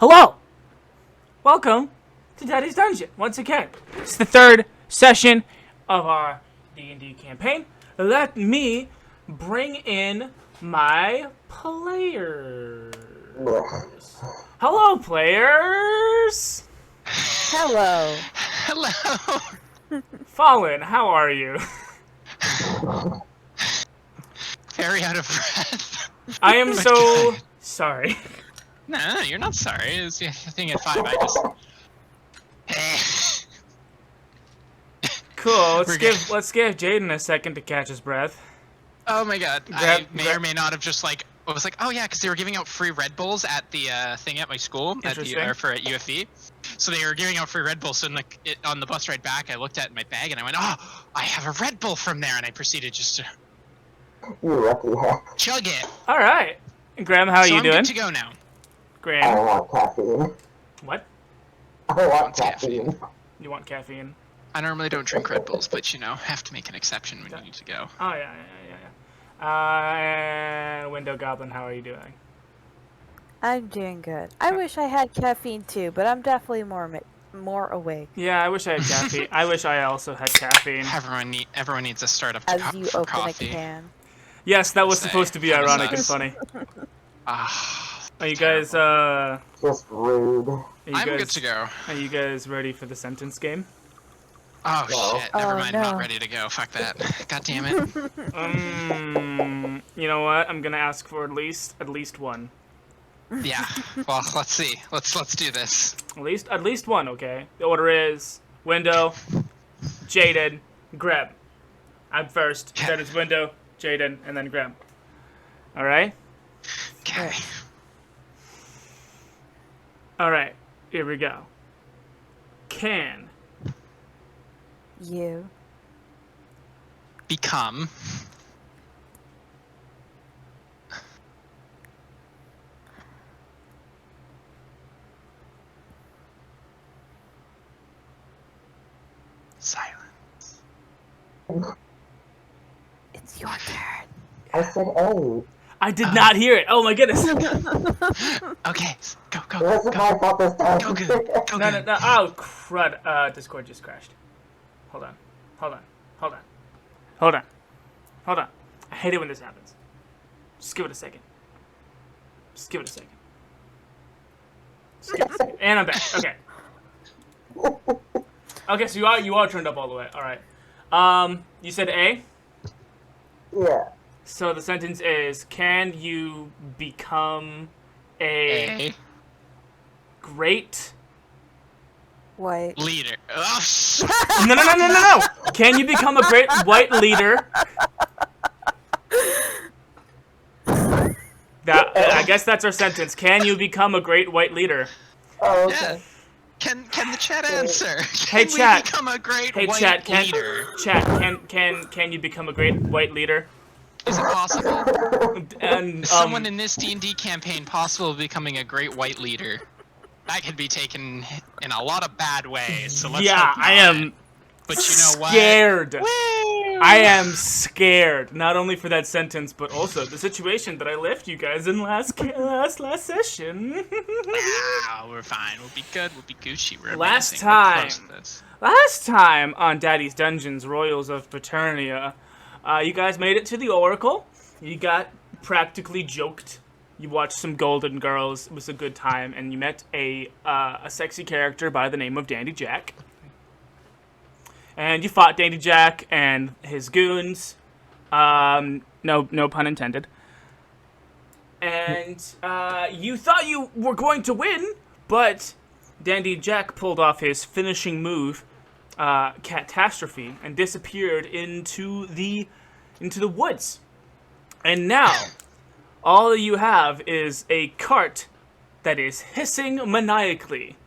Hello! Welcome to Daddy's Dungeon. Once again, it's the third session of our D&D campaign. Let me bring in my players. Hello, players! Hello. Hello. Fallen, how are you? Very out of breath. I am But so good. sorry. No, you're not sorry. It's the thing at 5. I just. Cool. We're good. Let's give Jayden a second to catch his breath. Oh my god. I may or may not have just like. I was like, oh yeah, because they were giving out free Red Bulls at the thing at my school at UFE. So they were giving out free Red Bulls. So on the bus ride back, I looked at my bag and I went, oh, I have a Red Bull from there, and I proceeded just to You lucky heck. chug it. All right. Grem, how are So you I'm doing? good to go now. I Graham. want caffeine. What? I want caffeine. caffeine. You want caffeine? I normally don't drink Red Bulls, but have to make an exception when you need to go. Oh, yeah. And Window Goblin, how are you doing? I'm doing good. I wish I had caffeine too, but I'm definitely more awake. Yeah, I wish I had caffeine. I wish I also had caffeine. Everyone needs a startup As you for open coffee. a can. Yes, that was Say, supposed to be how does ironic that- and funny. Are you Terrible. guys, Just rude. I'm good to go. Are you guys ready for the sentence game? Oh No. shit! Never Oh, mind. I'm not no. ready to go. Fuck that. God damn it. You know what? I'm gonna ask for at least one. Yeah. Well, let's see. Let's do this. At least one, okay? The order is Window, Jaded, Grem. I'm first. Yeah. Then it's Window, Jayden, and then Grem. All right. Okay. All right. Here we go. Can You. Become. Silence. It's your turn. I said A. I did not hear it. Oh my goodness. Okay. Go. It wasn't my fault this time. Go good. Go No. good. Oh crud. Discord just crashed. Hold on. I hate it when this happens. Just give it a second. And I'm back. Okay. Okay, so you are turned up all the way. All right. You said A. Yeah. So the sentence is: can you become a great? White. Leader. Oh, No. Can you become a great white leader? I guess that's our sentence. Can you become a great white leader? Oh, yeah. okay. Can the chat answer? Hey, Can chat. we become a great Hey white chat, leader? can you become a great white leader? Is it possible? And Is someone in this D&D campaign possible of becoming a great white leader? That could be taken in a lot of bad ways. So let's yeah, hope not. I am But you know what? scared. Woo! I am scared, not only for that sentence, but also the situation that I left you guys in last session. Ah, we're fine. We'll be good. We'll be Gucci. We're Last amazing. We're time. close to this. Last time on Daddy's Dungeons, Royals of Paternia, you guys made it to the Oracle. You got practically joked. You watched some Golden Girls. It was a good time, and you met a sexy character by the name of Dandy Jack. And you fought Dandy Jack and his goons. No pun intended. And you thought you were going to win, but Dandy Jack pulled off his finishing move, Catastrophe, and disappeared into the woods. And now, all you have is a cart that is hissing maniacally.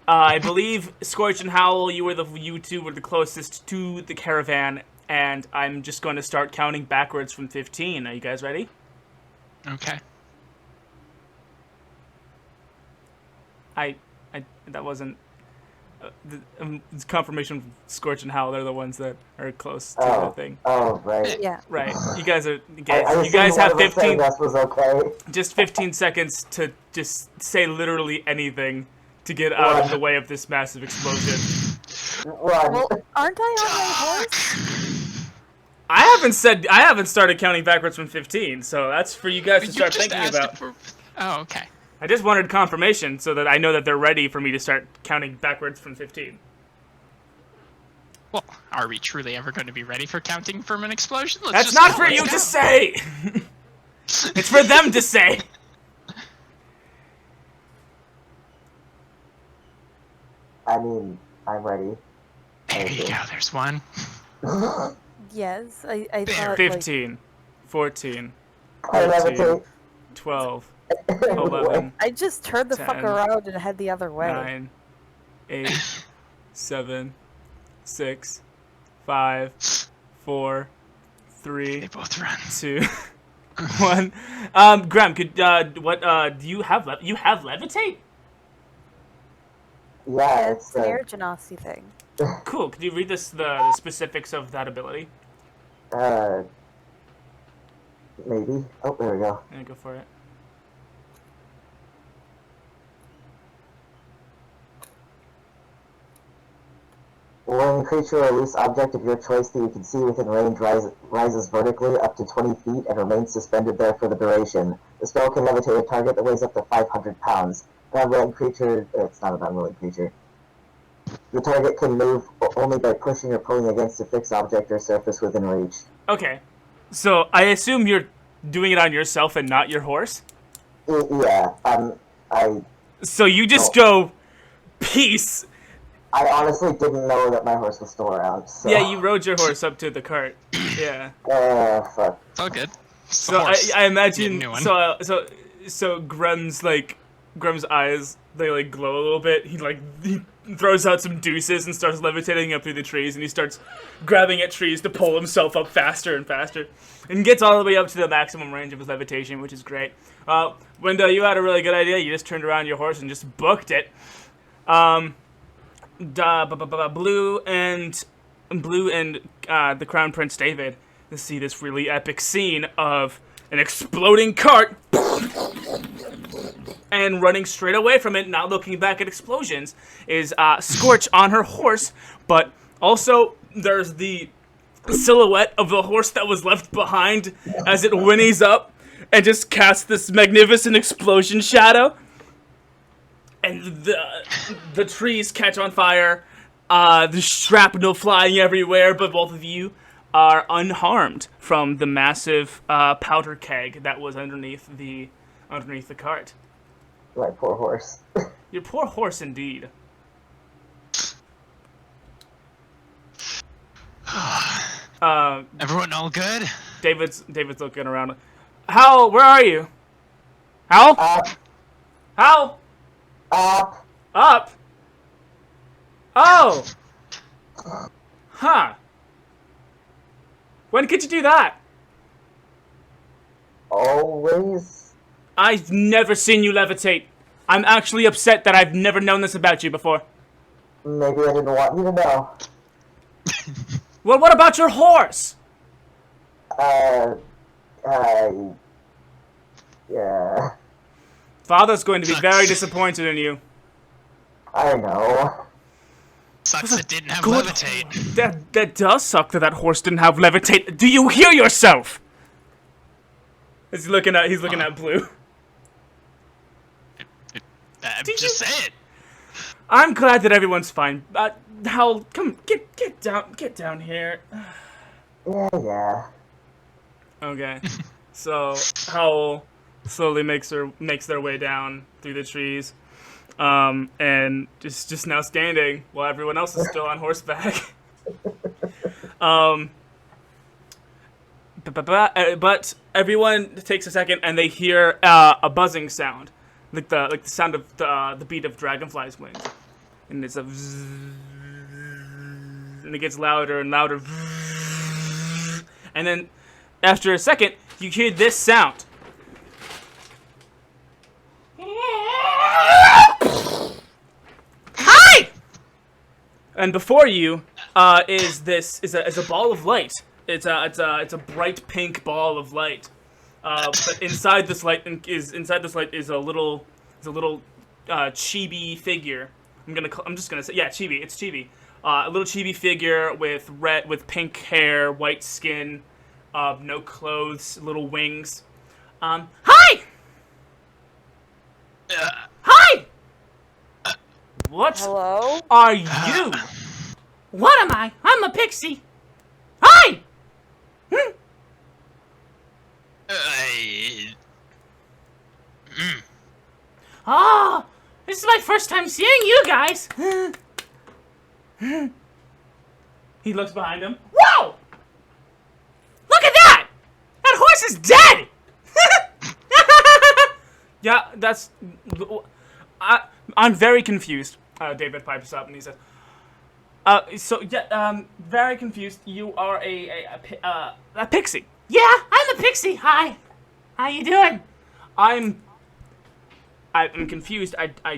I believe Skortch and Howle, you two were the closest to the caravan, and I'm just going to start counting backwards from 15. Are you guys ready? Okay. That wasn't. It's confirmation from Skortch and Howle. They're the ones that are close to the thing. Oh, right. Yeah. Right. You guys are. I You guys have 15. That was okay. Just 15 seconds to just say literally anything to get out of the way of this massive explosion. Run. Well, aren't I on my horse? I haven't started counting backwards from 15, so that's for you guys to start thinking about. Oh, okay. I just wanted confirmation so that I know that they're ready for me to start counting backwards from 15. Well, are we truly ever going to be ready for counting from an explosion? That's not for you to say! It's for them to say! I mean, I'm ready. There you go, there's one. Yes, I thought 15, 14, I 13, levitate. 12, 11, I just turned the fuck 10, around and head the other way. 9, 8, 7, 6, 5, 4, 3, They both run. 2, 1. Grem, could do you have levitate? Yeah, It's an air genasi thing. Cool. Could you read the specifics of that ability? Maybe. Oh, there we go. Yeah, go for it. When a creature or loose object of your choice that you can see within range rises vertically up to 20 feet and remains suspended there for the duration. The spell can levitate a target that weighs up to 500 pounds. An unwilling creature... It's not an unwilling creature. The target can move only by pushing or pulling against a fixed object or surface within reach. Okay. So, I assume you're doing it on yourself and not your horse? Yeah, So you just go... Peace! I honestly didn't know that my horse was still around, so... Yeah, you rode your horse up to the cart. Yeah. Fuck. It's all good. So I imagine... So Grem's eyes, they, like, glow a little bit. He throws out some deuces and starts levitating up through the trees, and he starts grabbing at trees to pull himself up faster and faster. And gets all the way up to the maximum range of his levitation, which is great. Window, you had a really good idea. You just turned around your horse and just booked it. Blue and the Crown Prince David to see this really epic scene of an exploding cart and running straight away from it, not looking back at explosions, is Skortch on her horse, but also there's the silhouette of the horse that was left behind as it whinnies up and just casts this magnificent explosion shadow. And the trees catch on fire, the shrapnel flying everywhere, but both of you are unharmed from the massive powder keg that was underneath the cart. My poor horse. Your poor horse, indeed. Everyone all good? David's looking around. Howle, where are you? Howle? Howle? Up? Oh! Huh. When could you do that? Always. I've never seen you levitate. I'm actually upset that I've never known this about you before. Maybe I didn't want you to know. Well, what about your horse? Yeah. Father's going to be very disappointed in you. I know. Sucks it didn't have levitate. That does suck that horse didn't have levitate. Do you hear yourself? He's looking at Blue. Just say it. I'm glad that everyone's fine. Howle, come get down here. Yeah. Okay. So Howle slowly makes their way down through the trees, and just now standing while everyone else is still on horseback. But everyone takes a second and they hear a buzzing sound, like the sound of the beat of dragonflies' wings, and it's a vzz, and it gets louder and louder, and then after a second you hear this sound. Hi! And before you is a ball of light. It's a bright pink ball of light. But inside this light is a little chibi figure. I'm just gonna say chibi. It's chibi. A little chibi figure with pink hair, white skin, no clothes, little wings. Hi! Hi! What Hello? are you? What am I? I'm a pixie. Hi! Oh, this is my first time seeing you guys. He looks behind him. Whoa! Look at that! That horse is dead! Yeah, that's... I'm very confused. David pipes up and he says, very confused. You are a pixie. Yeah, I'm a pixie. Hi. How you doing? I'm confused. Anyone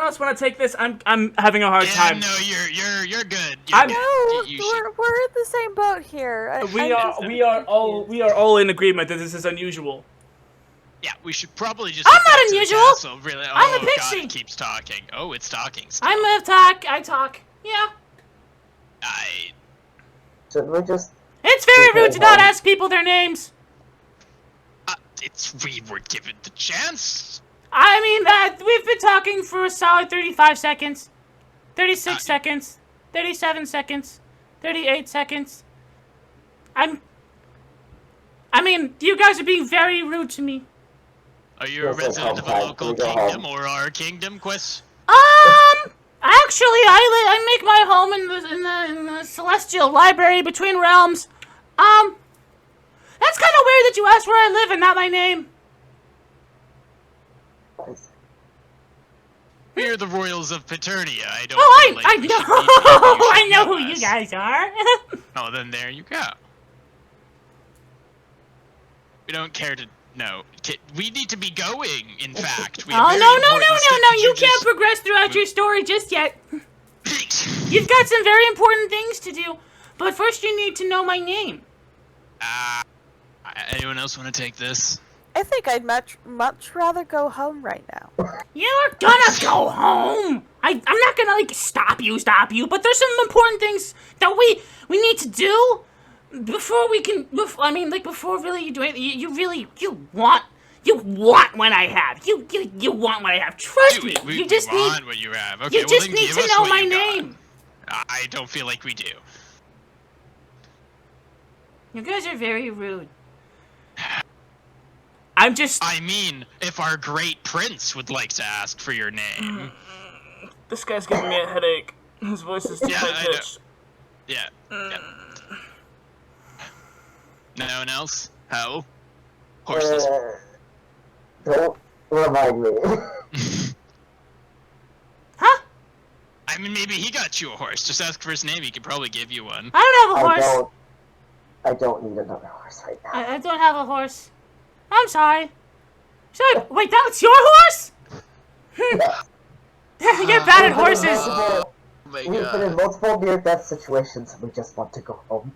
else want to take this? I'm having a hard time. No, you're good. We're in the same boat here. We are all in agreement that this is unusual. Yeah, we should probably just. I'm not unusual. Really. I'm a pixie. God, it keeps talking. Oh, it's talking. Still. I talk. Yeah. Should we just... It's very rude to not ask people their names. We were given the chance. I mean, we've been talking for a solid 35 seconds. 36 seconds. 37 seconds. 38 seconds. I mean, you guys are being very rude to me. Are you a resident of a local kingdom or our kingdom, Quiz? Actually, I make my home in the Celestial Library Between Realms. That's kind of weird that you asked where I live and not my name. We're the Royals of Paternia. I don't. Oh, I know. I know who you guys are. Oh, then there you go. We don't care to know. We need to be going. In fact. No! You can't progress throughout your story just yet. You've got some very important things to do, but first you need to know my name. Anyone else want to take this? I think I'd much rather go home right now. You're gonna go home. I'm not gonna stop you, but there's some important things that we need to do before we can. Before really you do it, you want what I have. You want what I have. Trust me. We You just want need what you have. Okay, you just need to know my name. I don't feel like we do. You guys are very rude. I mean, if our great prince would like to ask for your name. This guy's giving me a headache. His voice is too high pitched. Yeah. No one else? Howle? Horses. Don't remind me. Huh? I mean, maybe he got you a horse. Just ask for his name. He could probably give you one. I don't have a horse. I don't need another horse right now. I don't have a horse. I'm sorry. Wait, that's your horse? You're bad at horses. Oh my God. We've been in multiple near-death situations and we just want to go home.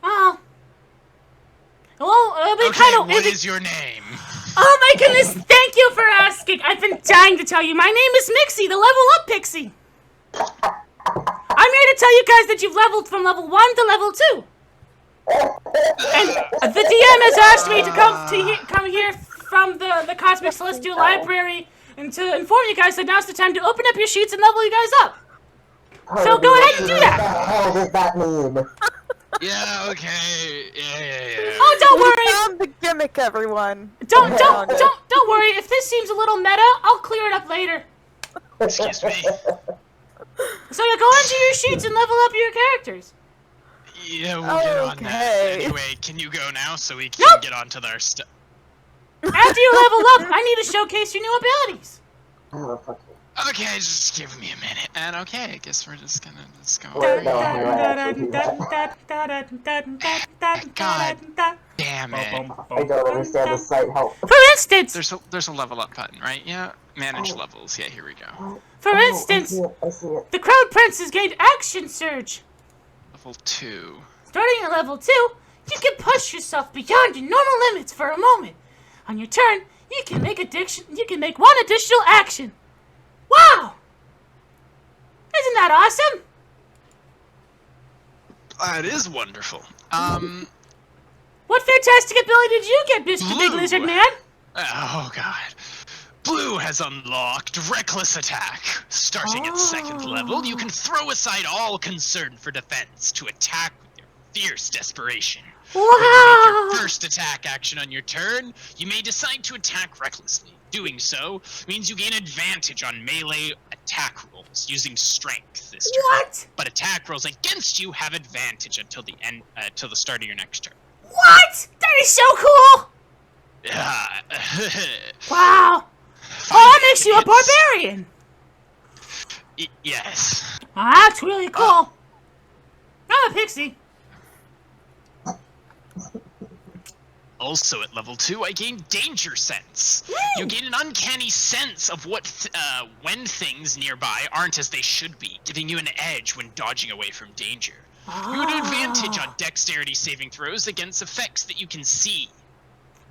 Oh. Well, it'll be what is your name? Oh my goodness, thank you for asking. I've been dying to tell you. My name is Mixie, the level up pixie. I'm here to tell you guys that you've leveled from level 1 to level 2. And the DM has asked me to come here from the Cosmic Celestial Library and to inform you guys that now's the time to open up your sheets and level you guys up. So go ahead and do that. What the hell does that mean? Yeah, okay. Yeah. Oh, don't worry. We found the gimmick, everyone. Don't worry. If this seems a little meta, I'll clear it up later. Excuse me. So you go into your sheets and level up your characters. Yeah, we'll get on that. Anyway, can you go now so we can get on to our stuff? After you level up, I need to showcase your new abilities. Okay, just give me a minute. And okay, I guess we're just gonna go. Wait, no, I'm gonna actually do that. God damn it. I don't understand the site. Help. For instance, There's a level up button, right? Yeah. Manage levels. Yeah, here we go. For instance, I see it. the Crown Prince has gained Action Surge. Level 2. Starting at level 2, you can push yourself beyond your normal limits for a moment. On your turn, you can make one additional action. Wow! Isn't that awesome? That is wonderful. What fantastic ability did you get, Mr. Big Blue. Lizard Man? Oh god. Blue has unlocked Reckless Attack. Starting at 2nd level, you can throw aside all concern for defense to attack with your fierce desperation. Wow! When you make your first attack action on your turn, you may decide to attack recklessly. Doing so means you gain advantage on melee attack rolls using strength this turn. What? But attack rolls against you have advantage until the end, till the start of your next turn. What? That is so cool! Wow! Oh, that makes you a barbarian! Yes. That's really cool. I'm a pixie. Also at level 2, I gain Danger Sense. You gain an uncanny sense of when things nearby aren't as they should be, giving you an edge when dodging away from danger. You have an advantage on dexterity saving throws against effects that you can see,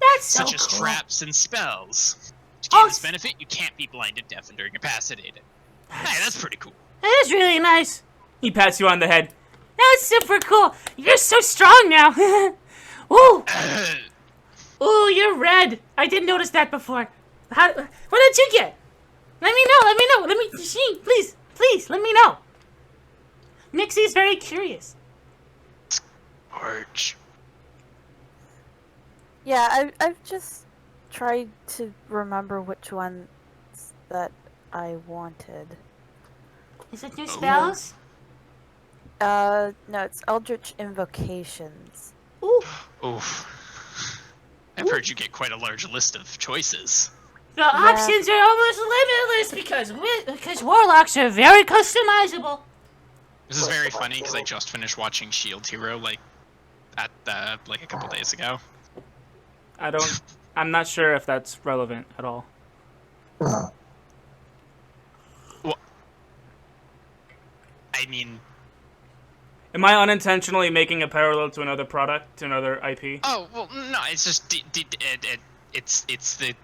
That's so such as cool. traps and spells. To gain this benefit, you can't be blinded, deafened, or incapacitated. Hey, that's pretty cool. That is really nice. He pats you on the head. That's super cool. You're so strong now. Ooh. Ooh, you're red. I didn't notice that before. What did you get? Let me know. Please, let me know. Mixie's very curious. Skortch. Yeah, I've just tried to remember which ones that I wanted. Is it new spells? No, it's Eldritch Invocations. Ooh. Oof. I've heard you get quite a large list of choices. The options are almost limitless because warlocks are very customizable. This is very funny because I just finished watching Shield Hero like a couple days ago. I'm not sure if that's relevant at all. Well, I mean, am I unintentionally making a parallel to another product, to another IP? oh well, no, it's just it's the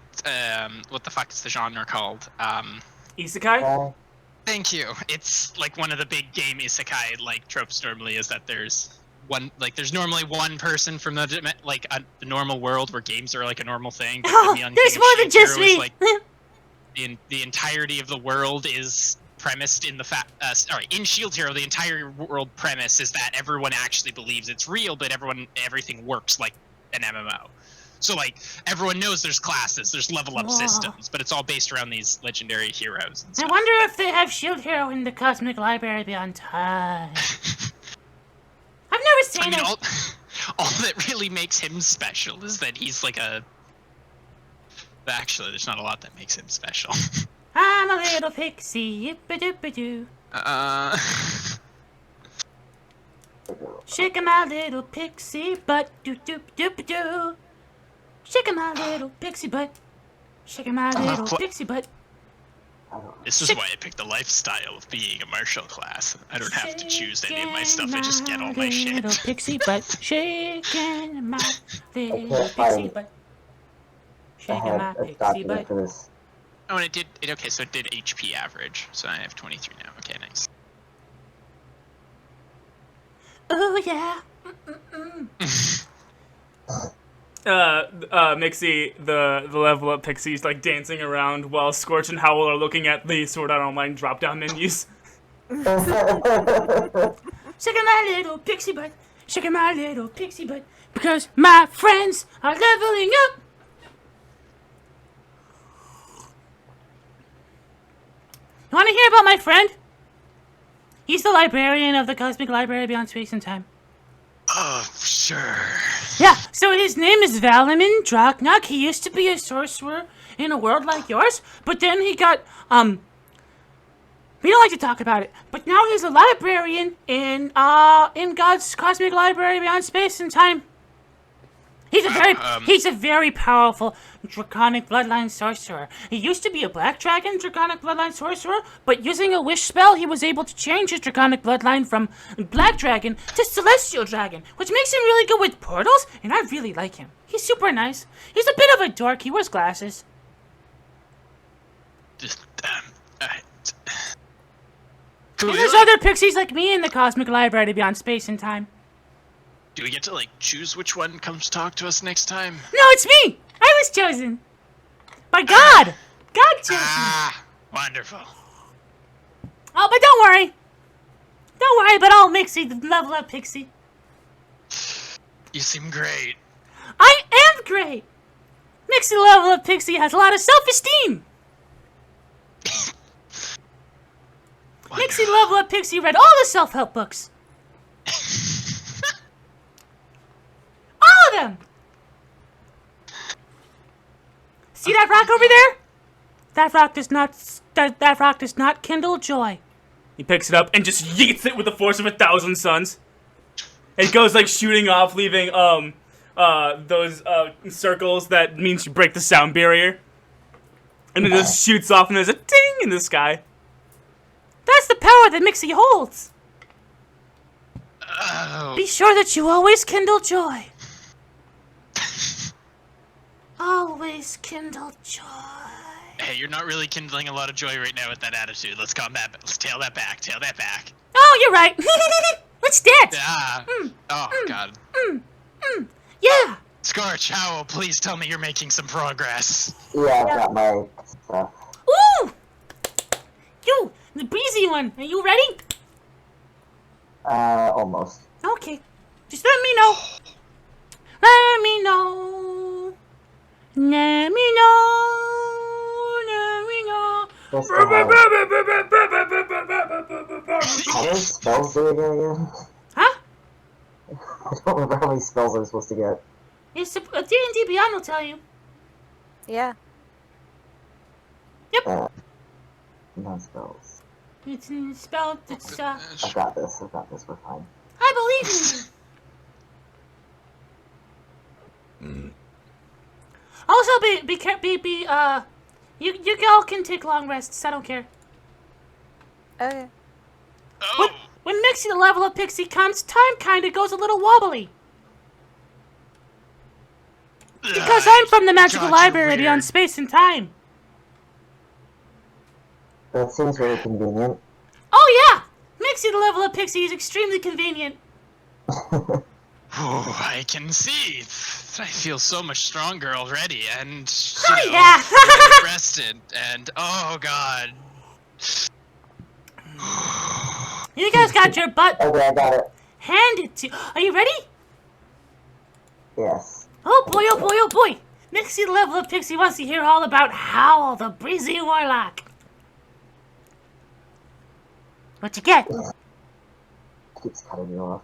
what the fuck is the genre called? Isekai? Thank you. It's like one of the big game isekai like tropes normally is that there's normally one person from the normal world where games are like a normal thing. But There's more than just me. Like, the entirety of the world is premised in the in Shield Hero, the entire world premise is that everyone actually believes it's real, but everything works like an MMO. So like everyone knows there's classes, there's level up systems, but it's all based around these legendary heroes. And stuff. I wonder if they have Shield Hero in the Cosmic Library Beyond Time. I've never seen it. All that really makes him special is that he's like a. Actually, there's not a lot that makes him special. I'm a little pixie, yippa-dippa-doo. Shaking my little pixie butt, doo-doo-doo-doo. Shaking my little pixie butt. Shaking my little pixie butt. This is why I picked the lifestyle of being a martial class. I don't have to choose any of my stuff, I just get all my shit. Little pixie butt. Shaking my little pixie butt. Shaking my pixie butt. Oh, and it did HP average, so I have 23 now. Okay, nice. Oh yeah. Mixie, the level up pixie's like dancing around while Skortch and Howle are looking at the Sword Art Online drop down menus. Shaking my little pixie butt, shaking my little pixie butt, because my friends are leveling up. You want to hear about my friend? He's the librarian of the Cosmic Library Beyond Space and Time. Oh, sure. Yeah, so his name is Valamin Draknak. He used to be a sorcerer in a world like yours, but then he got We don't like to talk about it, but now he's a librarian in God's cosmic library beyond space and time. He's a very powerful draconic bloodline sorcerer. He used to be a black dragon draconic bloodline sorcerer, but using a wish spell, he was able to change his draconic bloodline from black dragon to celestial dragon, which makes him really good with portals, and I really like him. He's super nice. He's a bit of a dork. He wears glasses. And there's other pixies like me in the cosmic library beyond space and time. Do we get to, like, choose which one comes talk to us next time? No, it's me! I was chosen! By God! God chose me! Ah, wonderful. Oh, but don't worry! Don't worry about all Mixie, the level up pixie. You seem great. I am great! Mixie the level up pixie has a lot of self-esteem! Mixie the level up pixie read all the self-help books. All of them! See that rock over there? That rock does not kindle joy. He picks it up and just yeets it with the force of 1,000 suns. It goes like shooting off, leaving those circles that means you break the sound barrier. And it just shoots off and there's a ding in the sky. That's the power that Mixie holds. Oh. Be sure that you always kindle joy. Always kindle joy. Hey, you're not really kindling a lot of joy right now with that attitude. Let's tail that back. Tail that back. Oh, you're right. Let's dance. Ah. God. Yeah. Skortch, Howle, please tell me you're making some progress. Yeah, I've got my stuff. Ooh. You, the breezy one. Are you ready? Almost. Okay. Just let me know. Let me know. Let me know. Let me know. How many spells do we get again? Huh? I don't remember how many spells I'm supposed to get. It's D&D Beyond will tell you. Yeah. Yep. Non-spells. It's spelled. It's I've got this, we're fine. I believe in you. Also, you all can take long rests. I don't care. Okay. Oh. When Mixie the level up pixie comes, time kinda goes a little wobbly. Because I'm from the magical library beyond space and time. That seems really convenient. Oh yeah! Mixie the level up pixie is extremely convenient. Oh, I can see. I feel so much stronger already, and Yeah. well rested, and oh god. You guys got your butt Okay, I got it. handed to. Are you ready? Yes. Oh boy! Oh boy! Oh boy! Mixie the level up pixie wants to hear all about Howle, the breezy warlock. What you get? Keeps cutting me off.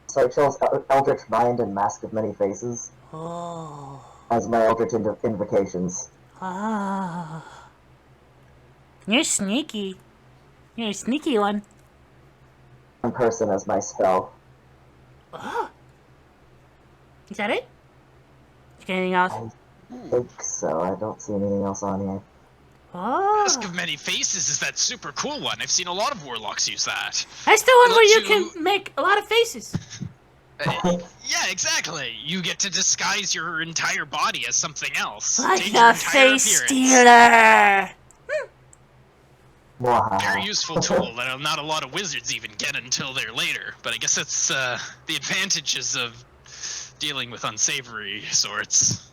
So it shows Eldritch Mind and Mask of Many Faces Oh. as my Eldritch invocations. Ah. You're sneaky. You're a sneaky one. One person as my spell. Oh. Is that it? You got anything else? I think so. I don't see anything else on here. Oh. Mask of Many Faces is that super cool one. I've seen a lot of warlocks use that. That's the one where you Let you- can make a lot of faces. Yeah, exactly. You get to disguise your entire body as something else. Like Change your a entire face appearance. stealer. Very useful tool that not a lot of wizards even get until they're later. But I guess that's the advantages of dealing with unsavory sorts.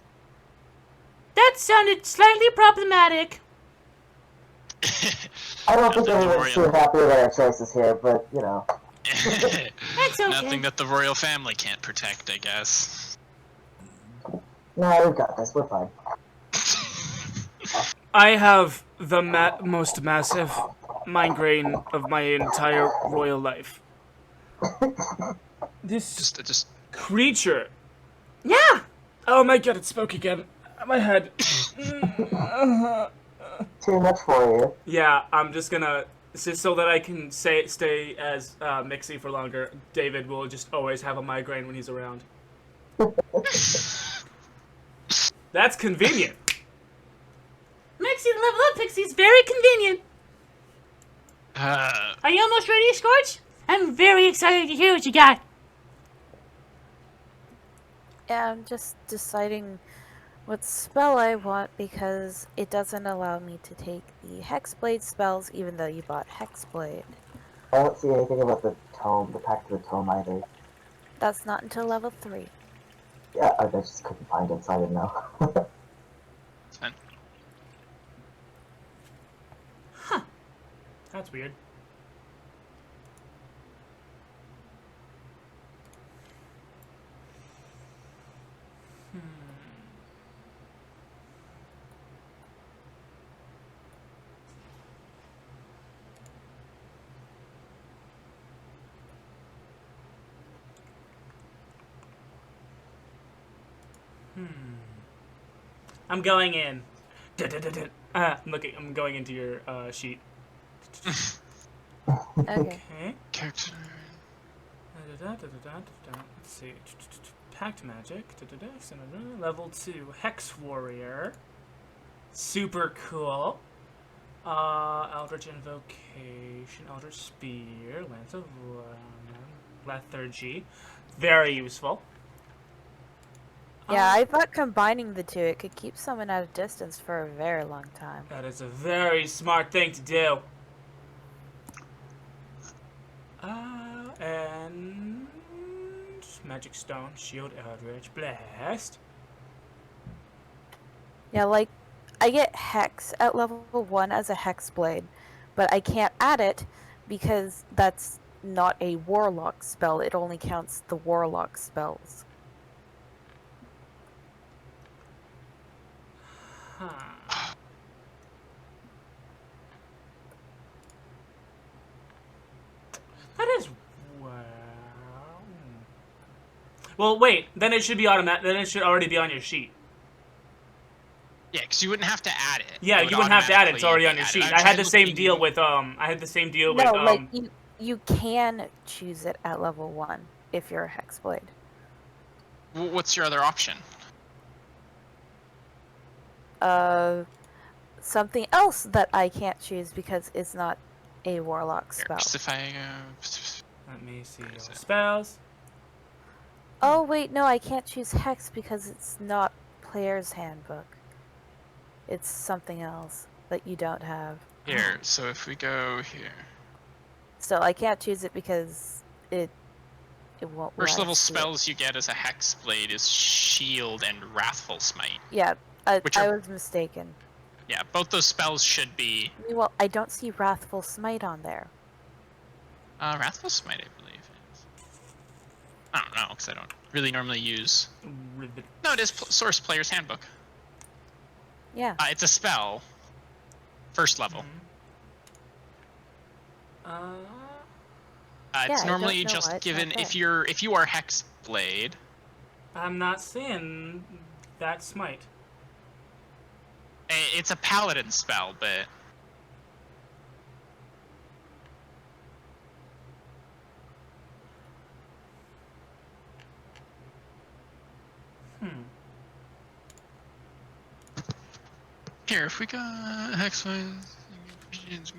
That sounded slightly problematic. I don't think Nothing anyone's too happy with our choices here, but, you know. That's okay. Nothing that the royal family can't protect, I guess. No, we've got this. We're fine. I have the most massive migraine of my entire royal life. This Just creature. Yeah. Oh my god, it spoke again. My head. Too much for you. Yeah, I'm just gonna... Just so that I can stay as Mixie for longer, David will just always have a migraine when he's around. That's convenient. Mixie level up, Pixie's very convenient. Are you almost ready, Skortch? I'm very excited to hear what you got. Yeah, I'm just deciding what spell I want because it doesn't allow me to take the Hexblade spells even though you bought Hexblade. I don't see anything about the tome, the Pact of the Tome either. That's not until level 3. Yeah, I just couldn't find it, so I didn't know. It's fine. That's weird. I'm going in. I'm going into your sheet. Okay. Character. Let's see. Pact magic. Level 2. Hex Warrior. Super cool. Eldritch Invocation. Eldritch Spear. Lance of Lethargy. Very useful. Yeah, I thought combining the two, it could keep someone at a distance for a very long time. That is a very smart thing to do. And Magic Stone, Shield, Eldritch Blast. Yeah, like, I get Hex at level 1 as a Hexblade, but I can't add it because that's not a Warlock spell. It only counts the Warlock spells. That is wow. Well, wait. Then it should be automatic. Then it should already be on your sheet. Yeah, because you wouldn't have to add it. Yeah, you wouldn't have to add it. It's already on your sheet. I had the same deal with I had the same deal with No, like you can choose it at level 1 if you're a Hexblade. What's your other option? Something else that I can't choose because it's not a Warlock spell. Let me see your spells. Oh wait, no, I can't choose Hex because it's not Player's Handbook. It's something else that you don't have. Here, so if we go here. So I can't choose it because it won't. First level spells you get as a Hexblade is Shield and Wrathful Smite. Yeah, I are... was mistaken. Yeah, both those spells should be... Well, I don't see Wrathful Smite on there. Wrathful Smite, I believe. I don't know, because I don't really normally use... No, it is Source Player's Handbook. Yeah. It's a spell. First level. It's Yeah, normally just given if you are Hexblade. I'm not seeing that smite. It's a paladin spell, but here, if we got Hexblade,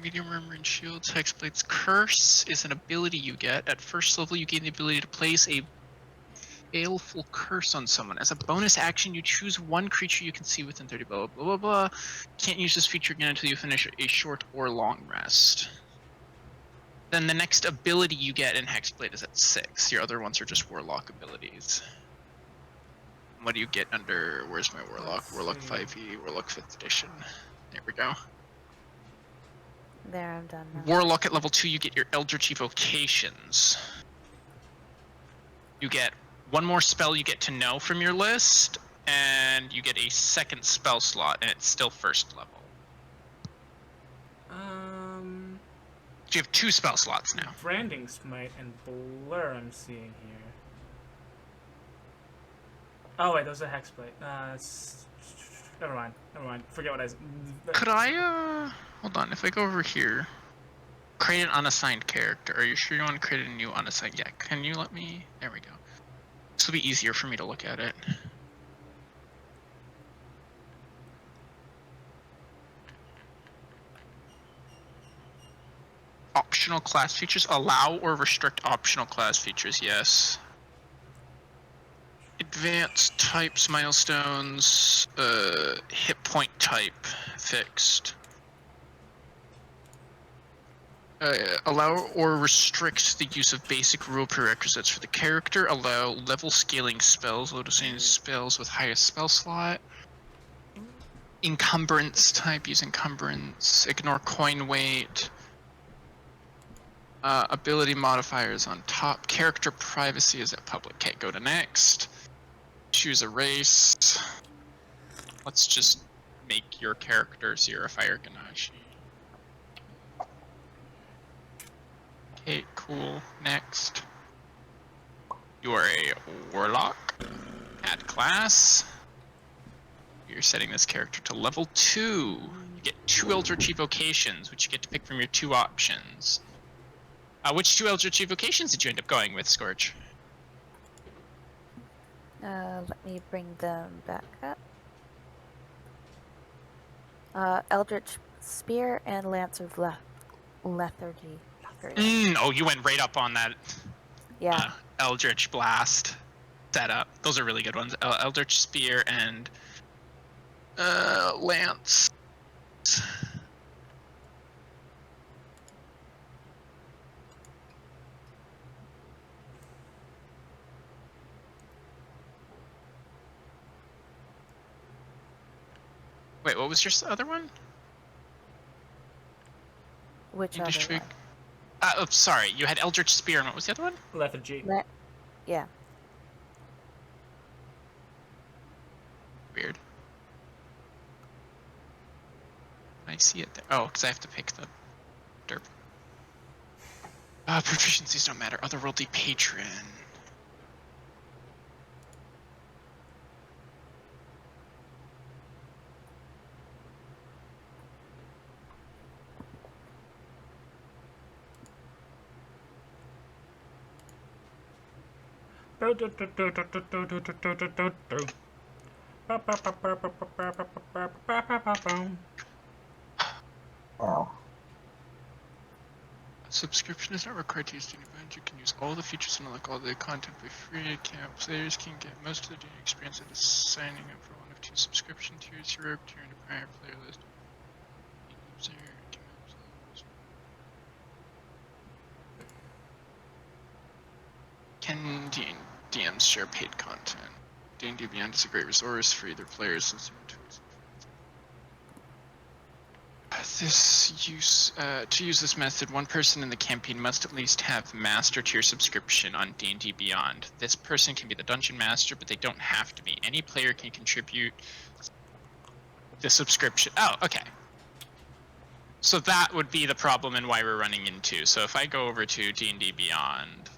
medium armor and shields, Hexblade's Curse is an ability you get. At first level, you gain the ability to place a baleful curse on someone. As a bonus action, you choose one creature you can see within 30 blah blah blah blah. Can't use this feature again until you finish a short or long rest. Then the next ability you get in Hexblade is at 6. Your other ones are just Warlock abilities. What do you get under, where's my Warlock? Warlock 5e, Warlock 5th edition. There we go. There, I'm done now. Warlock at level 2, you get your Eldritch Evocations. You get one more spell you get to know from your list, and you get a second spell slot, and it's still first level. So you have 2 spell slots now. Branding Smite and Blur I'm seeing here. Oh wait, those are Hexblade. Never mind. Forget what I said. Could I, hold on, if I go over here, create an unassigned character. Are you sure you want to create a new unassigned? Yeah, can you let me, there we go. This will be easier for me to look at it. Optional class features, allow or restrict optional class features, yes. Advanced types, milestones, hit point type, fixed. Allow or restricts the use of basic rule prerequisites for the character. Allow level scaling spells, low dosing spells with highest spell slot. Encumbrance type, use encumbrance. Ignore coin weight. Ability modifiers on top. Character privacy is at public. Okay, go to next. Choose a race. Let's just make your character Zira Fire Ganache. Okay, cool. Next. You are a Warlock. Add class. You're setting this character to level 2. You get 2 Eldritch Evocations, which you get to pick from your 2 options. Which 2 Eldritch Evocations did you end up going with, Skortch? Let me bring them back up. Eldritch Spear and Lance of Lethargy. Oh, you went right up on that. Yeah. Eldritch Blast setup. Those are really good ones. Eldritch Spear and Lance. Wait, what was your other one? Which other one? Oh, sorry. You had Eldritch Spear, and what was the other one? Lethargy. Yeah. Weird. I see it there. Oh, because I have to pick the derp. Proficiencies don't matter. Otherworldly Patron. Ow. Subscription is not required to use Daily Bond. You can use all the features and unlock all the content for free. Account players can get most of the daily experience at signing up for one of 2 subscription tiers. Hero tier and a prior player list. Can DMs share paid content? D&D Beyond is a great resource for either players and tools. To use this method, one person in the campaign must at least have master tier subscription on D&D Beyond. This person can be the dungeon master, but they don't have to be. Any player can contribute the subscription. Oh, okay. So that would be the problem and why we're running into. So if I go over to D&D Beyond,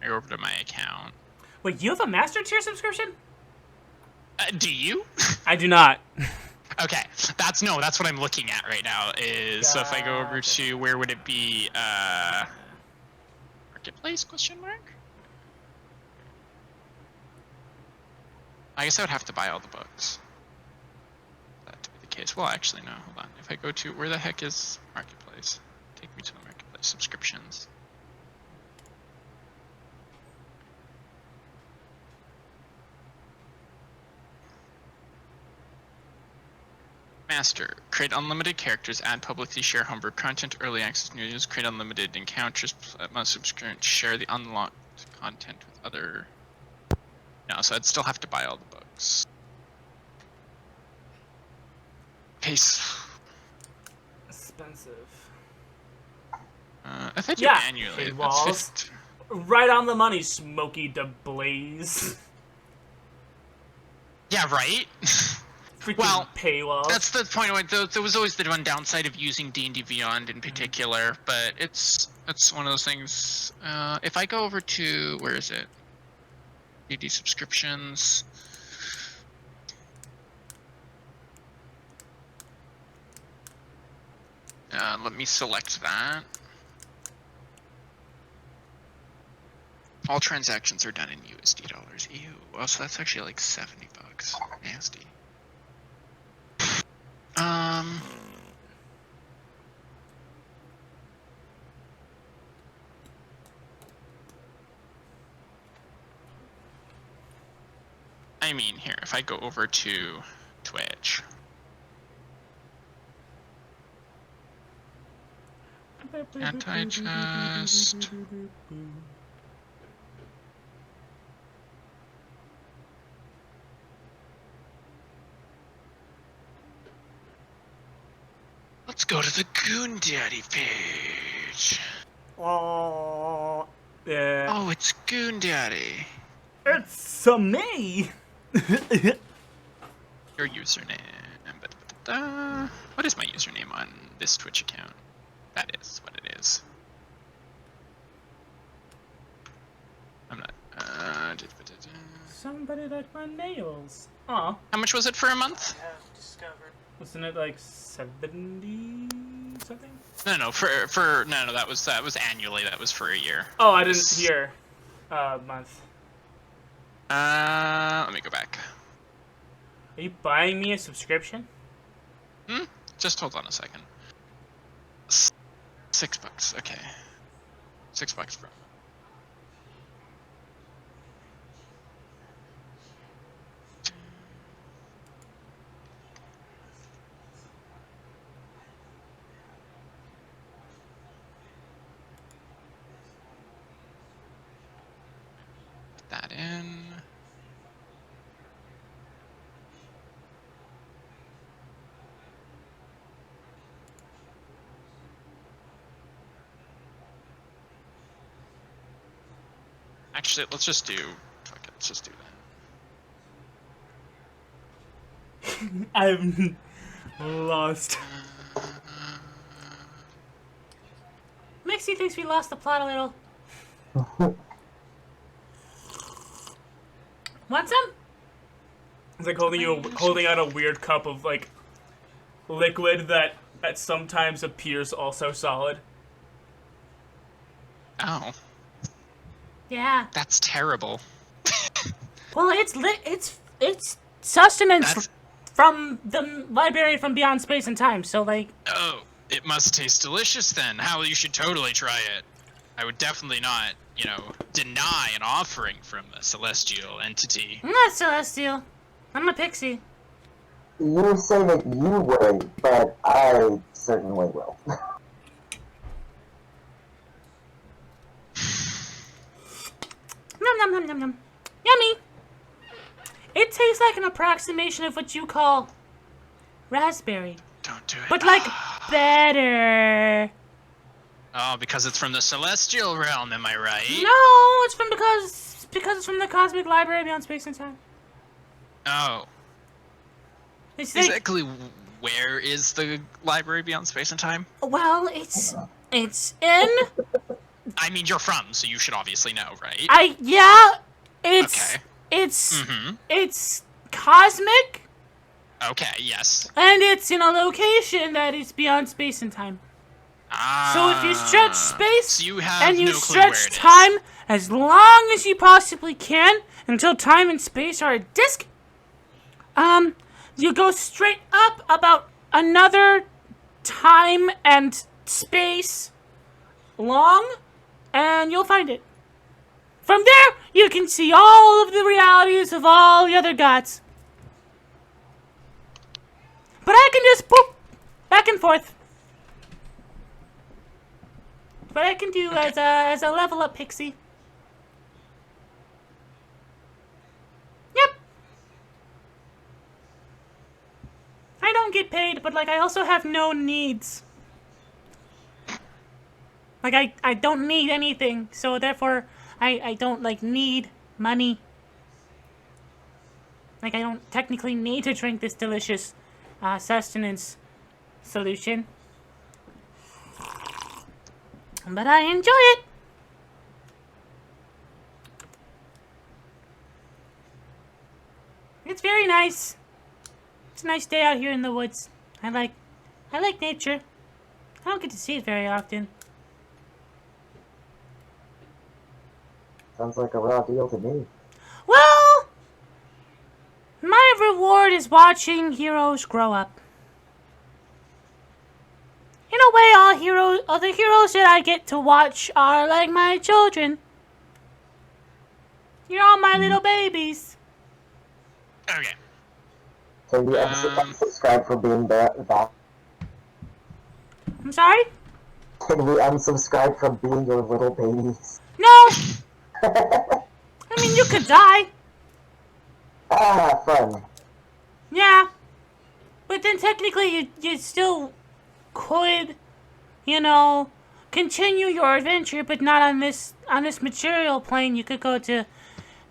I go over to my account. Wait, you have a master tier subscription? Do you? I do not. Okay, that's what I'm looking at right now. So if I go over to where would it be? Marketplace? Question mark. I guess I would have to buy all the books. That to be the case. Well, actually, no. Hold on. If I go to where the heck is Marketplace? Take me to the Marketplace subscriptions. Master. Create unlimited characters, add publicly share homebrew content, early access news, create unlimited encounters, must subscribe, share the unlocked content with other... No, so I'd still have to buy all the books. Pace. Expensive. If I do Yeah, annually, paywalls. that's 50. Right on the money, Smokey DeBlaze. Yeah, right? Freaking Well, paywalls. that's the point. There was always the one downside of using D&D Beyond in particular, but it's one of those things. If I go over to, where is it? D&D subscriptions. Let me select that. All transactions are done in USD dollars. Ew. Oh, so that's actually like $70. Nasty. I mean, here, if I go over to Twitch. Anti-chest. Let's go to the Goon Daddy page. Oh, yeah. Oh, it's Goon Daddy. It's me. Your username. What is my username on this Twitch account? That is what it is. I'm not. Somebody like my nails. Aw. How much was it for a month? Wasn't it like 70 something? No, no, that was annually. That was for a year. Oh, I didn't hear. Month. Let me go back. Are you buying me a subscription? Just hold on a second. $6. Okay. $6 bro. Put that in. Actually, let's just do. Fuck it, let's just do that. I'm lost. Mixie thinks we lost the plot a little. Want some? It's like holding out a weird cup of like liquid that sometimes appears also solid. Oh. Yeah. That's terrible. Well, it's sustenance from the library from beyond space and time. So like. Oh, it must taste delicious then. Howell, you should totally try it. I would definitely not, deny an offering from a celestial entity. I'm not celestial. I'm a pixie. You say that you wouldn't, but I certainly will. Nom nom nom nom nom. Yummy. It tastes like an approximation of what you call raspberry. Don't do it. But like better. Oh, because it's from the celestial realm, am I right? No, it's because it's from the cosmic library beyond space and time. Oh. It's like, exactly where is the library beyond space and time? well, it's in. I mean, you're from, so you should obviously know, right? It's Okay. it's cosmic. Okay, yes. And it's in a location that is beyond space and time. So if you stretch space so you have and you no clue where stretch it is. time as long as you possibly can until time and space are a disk, you go straight up about another time and space long, and you'll find it. From there, you can see all of the realities of all the other gods. But I can just boop back and forth. What I can do as a level up pixie. Yep. I don't get paid, but like I also have no needs. Like I don't need anything, so therefore I don't like need money. Like I don't technically need to drink this delicious sustenance solution. But I enjoy it. It's very nice. It's a nice day out here in the woods. I like nature. I don't get to see it very often. Sounds like a raw deal to me. Well, my reward is watching heroes grow up. In a way, all the heroes that I get to watch are like my children. You're all my little babies. Okay. Can we unsubscribe from being that? I'm sorry? Can we unsubscribe from being your little babies? No! I mean, you could die. Ah, fun. Yeah. But then technically you still could, continue your adventure, but not on this material plane. You could go to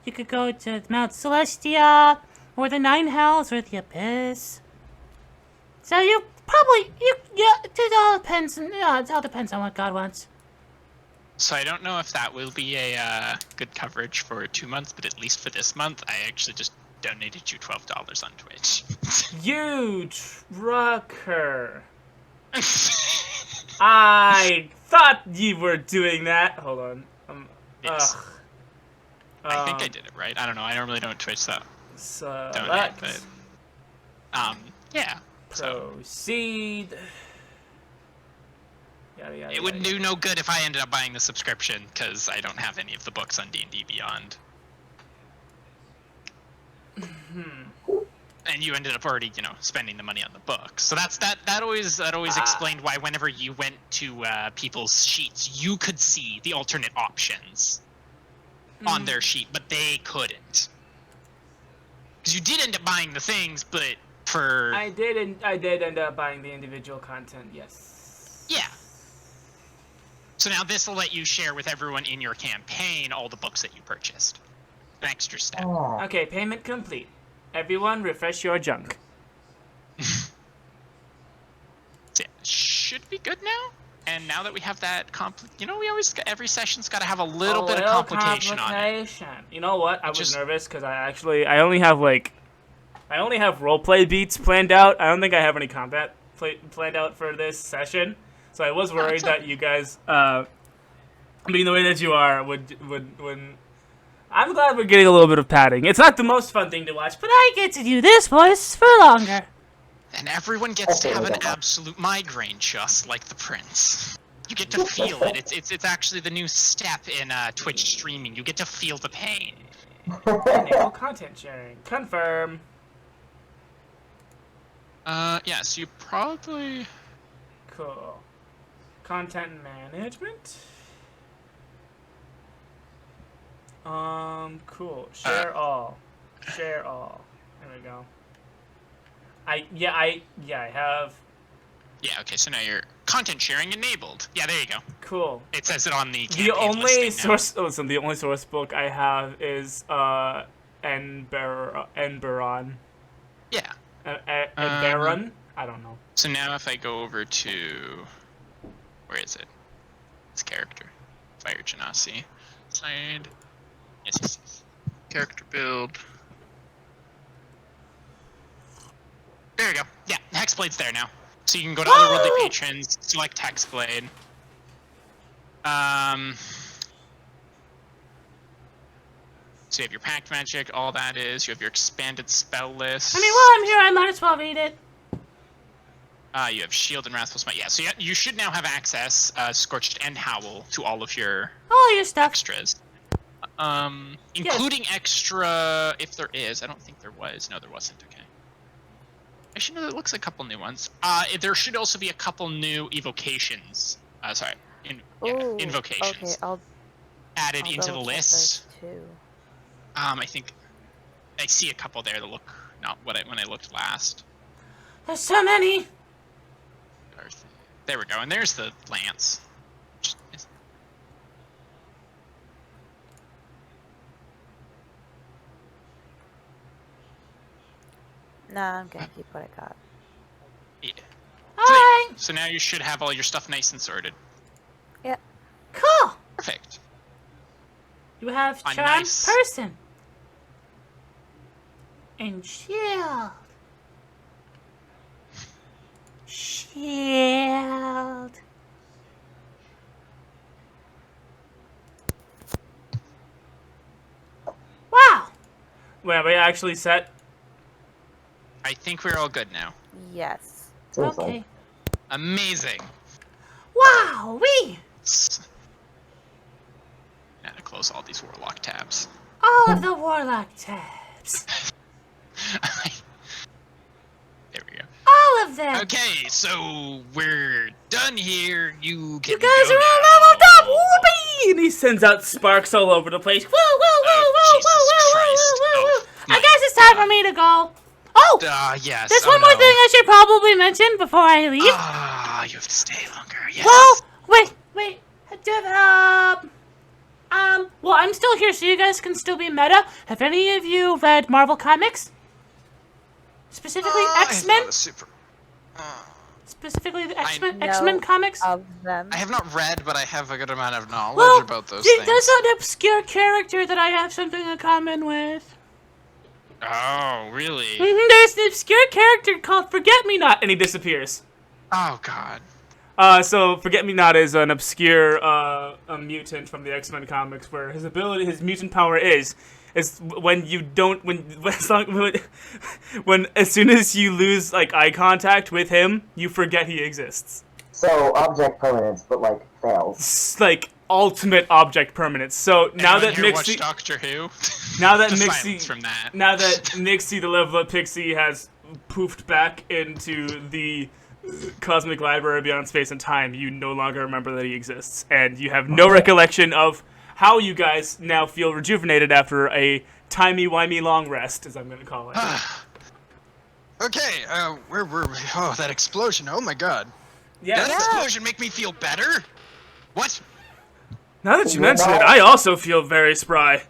Mount Celestia, or the Nine Hells, or the Abyss. So you probably it all depends. It all depends on what God wants. So I don't know if that will be a good coverage for 2 months, but at least for this month, I actually just donated you $12 on Twitch. You trucker. I thought you were doing that. Hold on. Yes. I think I did it right. I don't know. I normally don't Twitch that. Donate, but yeah. Proceed. It would do no good if I ended up buying the subscription, because I don't have any of the books on D&D Beyond. And you ended up already, spending the money on the books. So that always explained why whenever you went to people's sheets, you could see the alternate options on their sheet, but they couldn't. Because you did end up buying the things, but for... I did end up buying the individual content, yes. Yeah. So now this will let you share with everyone in your campaign all the books that you purchased. An extra step. Oh. Okay, payment complete. Everyone, refresh your junk. So yeah, should be good now. And now that we have that we always every session's got to have a little bit of complication on it. You know what? I was nervous because I only have roleplay beats planned out. I don't think I have any combat planned out for this session. So I was worried that you guys, being the way that you are, would. I'm glad we're getting a little bit of padding. It's not the most fun thing to watch, but I get to do this voice for longer. And everyone gets to have an absolute migraine, just like the prince. You get to feel it. It's actually the new step in Twitch streaming. You get to feel the pain. Enable content sharing. Confirm. Yeah. So you probably. Cool. Content management. Cool. Share all. Share all. There we go. I have. Yeah, okay, so now your content sharing enabled. Yeah, there you go. Cool. It says it on the campaign The only source now. Listen, the only source book I have is Enberon. Yeah. Enberon? I don't know. So now if I go over to where is it? This character. Fire Genasi. Side. Yes. Character build. There we go. Yeah, Hexblade's there now. So you can go to other worldly patrons, select Textblade. So you have your pact magic, all that is. You have your expanded spell list. I mean, while I'm here, I might as well read it. You have shield and wrathful smite. Yeah, so you should now have access, Skortch and Howle, to all of your stuff. extras. Including extra, if there is. I don't think there was. No, there wasn't. Okay. Actually, no, it looks like a couple new ones. There should also be a couple new evocations. Invocations. Okay, added I'll into the list. Too. I think I see a couple there that look not when I looked last. There's so many. There we go, and there's the lance. Nah, I'm gonna keep what I got. Yeah. Hi. So now you should have all your stuff nice and sorted. Yep. Cool. Perfect. You have A charmed nice- person. And shield. Shield. Wait, are we actually set? I think we're all good now. Yes. Seems Okay. like. Amazing. Wow, we Gotta close all these Warlock tabs. all of the Warlock tabs. There we go. All of them. Okay, so we're done here. You can You guys go are all now. leveled up. Whoopee! And he sends out sparks all over the place. Whoa, whoa, whoa, whoa, Jesus whoa, whoa, Christ. whoa, whoa, whoa. Oh, I my guess it's time for me to go. Oh, Yes. there's oh, one more no. thing I should probably mention before I leave. Ah, you have to stay longer. Yes. Well, wait. Well, I'm still here, so you guys can still be meta. Have any of you read Marvel Comics? Specifically X-Men? Specifically the X-Men, X-Men comics? Of them. I have not read, but I have a good amount of knowledge Well, about those there's things. an obscure character that I have something in common with. Oh, really? There's an obscure character called Forget-Me-Not, and he disappears. Oh, God. So Forget-Me-Not is an obscure a mutant from the X-Men comics, where his mutant power is when you don't when as soon as you lose like eye contact with him, you forget he exists. So, object permanence, but like, fails. It's like ultimate object permanence. So now Anyone that here watch Mixie, Doctor Who? now that The Mixie, silence from that. now that Nixie, the level up pixie, has poofed back into the cosmic library beyond space and time, you no longer remember that he exists, and you have no recollection of how you guys now feel rejuvenated after a timey-wimey long rest, as I'm going to call it. Okay, where were we? Oh, that explosion. Oh, my God. Did Yeah. that explosion make me feel better? What? Now that you mention it, I also feel very spry.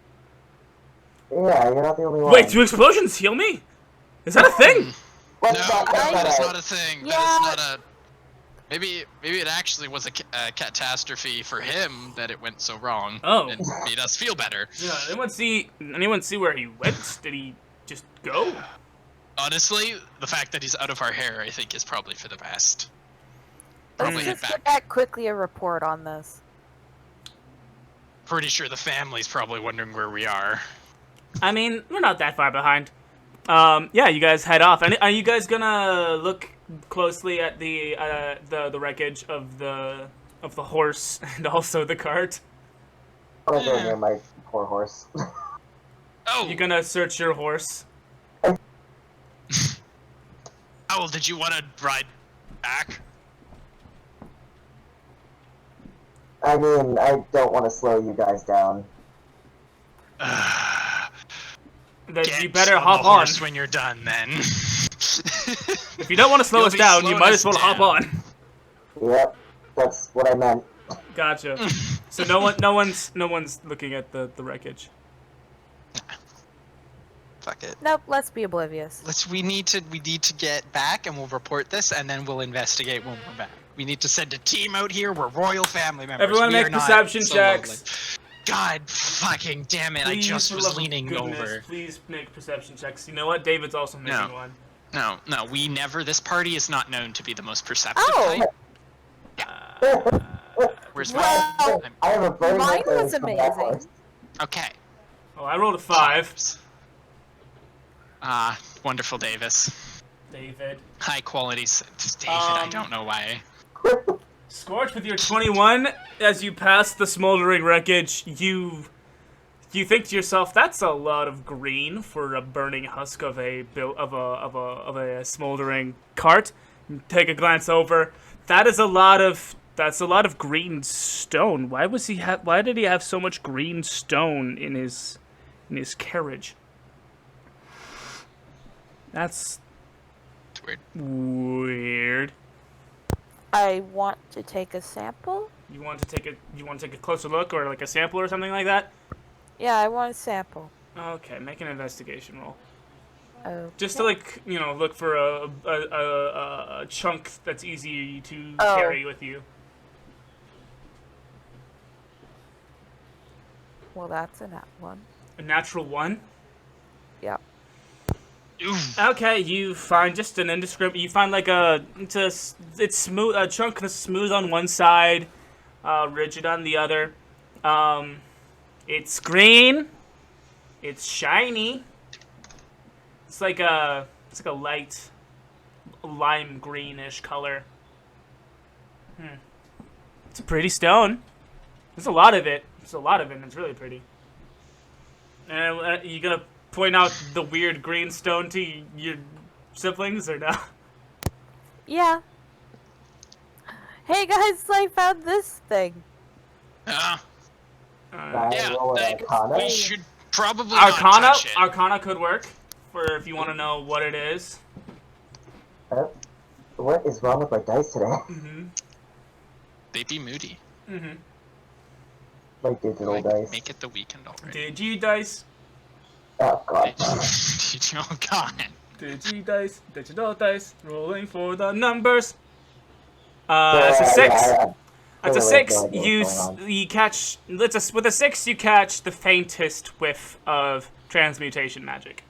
Yeah, you're not the only one. Wait, do explosions heal me? Is that a thing? No, Let's not talk that about is it. not a thing. Yeah. That is not a... Maybe it actually was a catastrophe for him that it went so wrong. Oh. And made us feel better. Yeah, anyone see where he went? Did he just go? Honestly, the fact that he's out of our hair, I think, is probably for the best. Let's Probably head just back. get back quickly a report on this. Pretty sure the family's probably wondering where we are. I mean, we're not that far behind. Yeah, you guys head off. And are you guys gonna look closely at the wreckage of the horse and also the cart? I'm gonna go near my poor horse. Oh, You gonna search your horse? Howle, did you want to ride back? I mean, I don't want to slow you guys down. Then Get you better on hop the on. horse when you're done, then. If you don't want to slow You'll us be down, you slowing might us as well hop down. on. Yep, that's what I meant. Gotcha. So no one's looking at the wreckage. Fuck it. Nope, let's be oblivious. We need to get back, and we'll report this, and then we'll investigate when we're back. We need to send a team out here. We're royal family members. Everyone We make are not perception so checks. lovely. God fucking damn it! I Please, just for was love of leaning goodness, over. Please make perception checks. You know what? David's also missing No. one. No, we never. This party is not known to be the most perceptive Oh. type. Where's Well, mine? I have a very Mine nice was thing from that amazing. horse. Okay. Oh, I rolled a 5. Wonderful, Davis. David. High quality. Just David, I don't know why. Skortch, with your 21, as you pass the smoldering wreckage, you think to yourself, "That's a lot of green for a burning husk of a smoldering cart." You take a glance over. That's a lot of green stone. Why did he have so much green stone in his carriage? That's It's weird. weird. I want to take a sample. You want to take a closer look, or like a sample or something like that? Yeah, I want a sample. Okay, make an investigation roll. Oh. Just to look for a chunk that's easy to Oh. carry with you. Well, that's a nat one. A natural 1. Yep. Oof. Okay, you find just an indiscriminate. You find like it's smooth, a chunk that's smooth on one side, rigid on the other. It's green. It's shiny. It's like a light lime greenish color. It's a pretty stone. There's a lot of it. And it's really pretty. And you gonna point out the weird green stone to your siblings or no? Yeah. Hey guys, I found this thing. Yeah, Arcana? we should probably not touch it. Arcana could work for if you want to know what it is. What is wrong with my dice today? They be moody. My digital dice. Make it the weekend already. Dice. Oh god. Oh god. Dice. Digital dice. Rolling for the numbers. It's a 6. That's a 6. You catch. With a 6, you catch the faintest whiff of transmutation magic.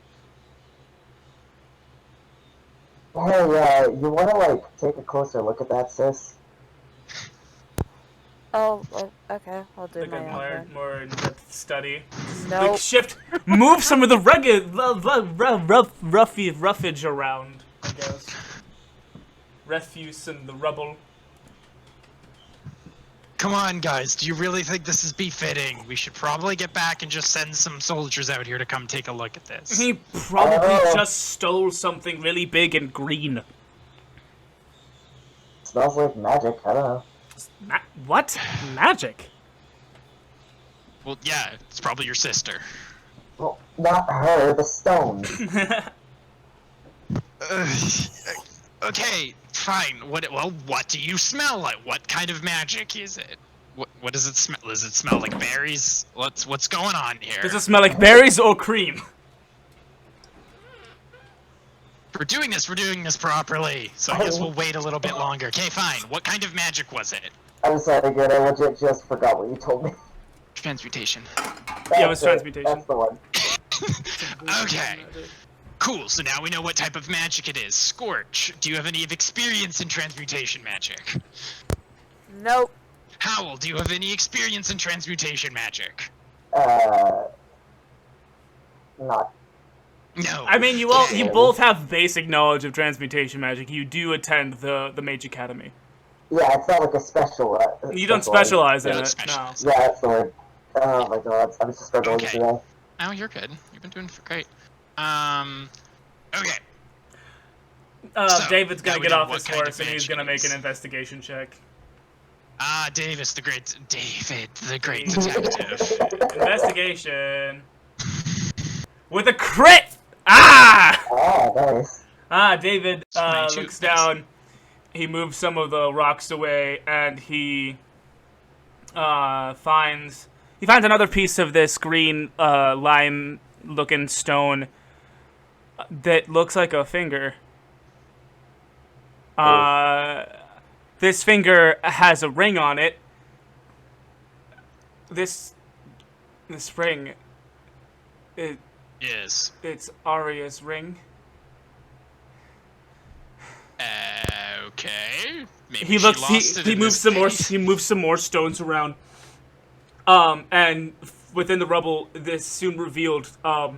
Hey, you wanna take a closer look at that, sis? Oh, okay. I'll do Like my a own. more in-depth study. Nope. Like move some of the rugged, roughage around, I guess. Refuse and the rubble. Come on, guys. Do you really think this is befitting? We should probably get back and just send some soldiers out here to come take a look at this. He probably just stole something really big and green. Smells like magic, I don't know. What? Magic? Well, yeah, it's probably your sister. Well, not her, the stone. Okay, fine. What do you smell like? What kind of magic is it? What does it smell? Does it smell like berries? What's going on here? Does it smell like berries or cream? We're doing this properly. So I guess we'll wait a little bit longer. Okay, fine. What kind of magic was it? I'm sorry, good. I legit just forgot what you told me. Transmutation. Yeah, it was transmutation. That's the one. Okay. Cool, so now we know what type of magic it is. Skortch, do you have any experience in transmutation magic? Nope. Howle, do you have any experience in transmutation magic? Not. No. I mean, you both have basic knowledge of transmutation magic. You do attend the Mage Academy. Yeah, it's not like a special. You don't specialize in You don't it. specialize. No. Yeah, that's the word. Oh my god, I'm just struggling Okay. today. Oh, you're good. You've been doing great. Okay. So, David's gonna now we get know off what his kind of horse and he's magic gonna it make an is. investigation check. David, the great detective. Investigation. With a crit! Ah! Oh, nice. David Too looks nice. down. He moves some of the rocks away, and he finds another piece of this green lime-looking stone that looks like a finger. This finger has a ring on it. This ring, Yes. it's Arya's ring. Okay. Maybe He she looks. lost it He in moves this some more. case. He moves some more stones around. And within the rubble, this soon revealed a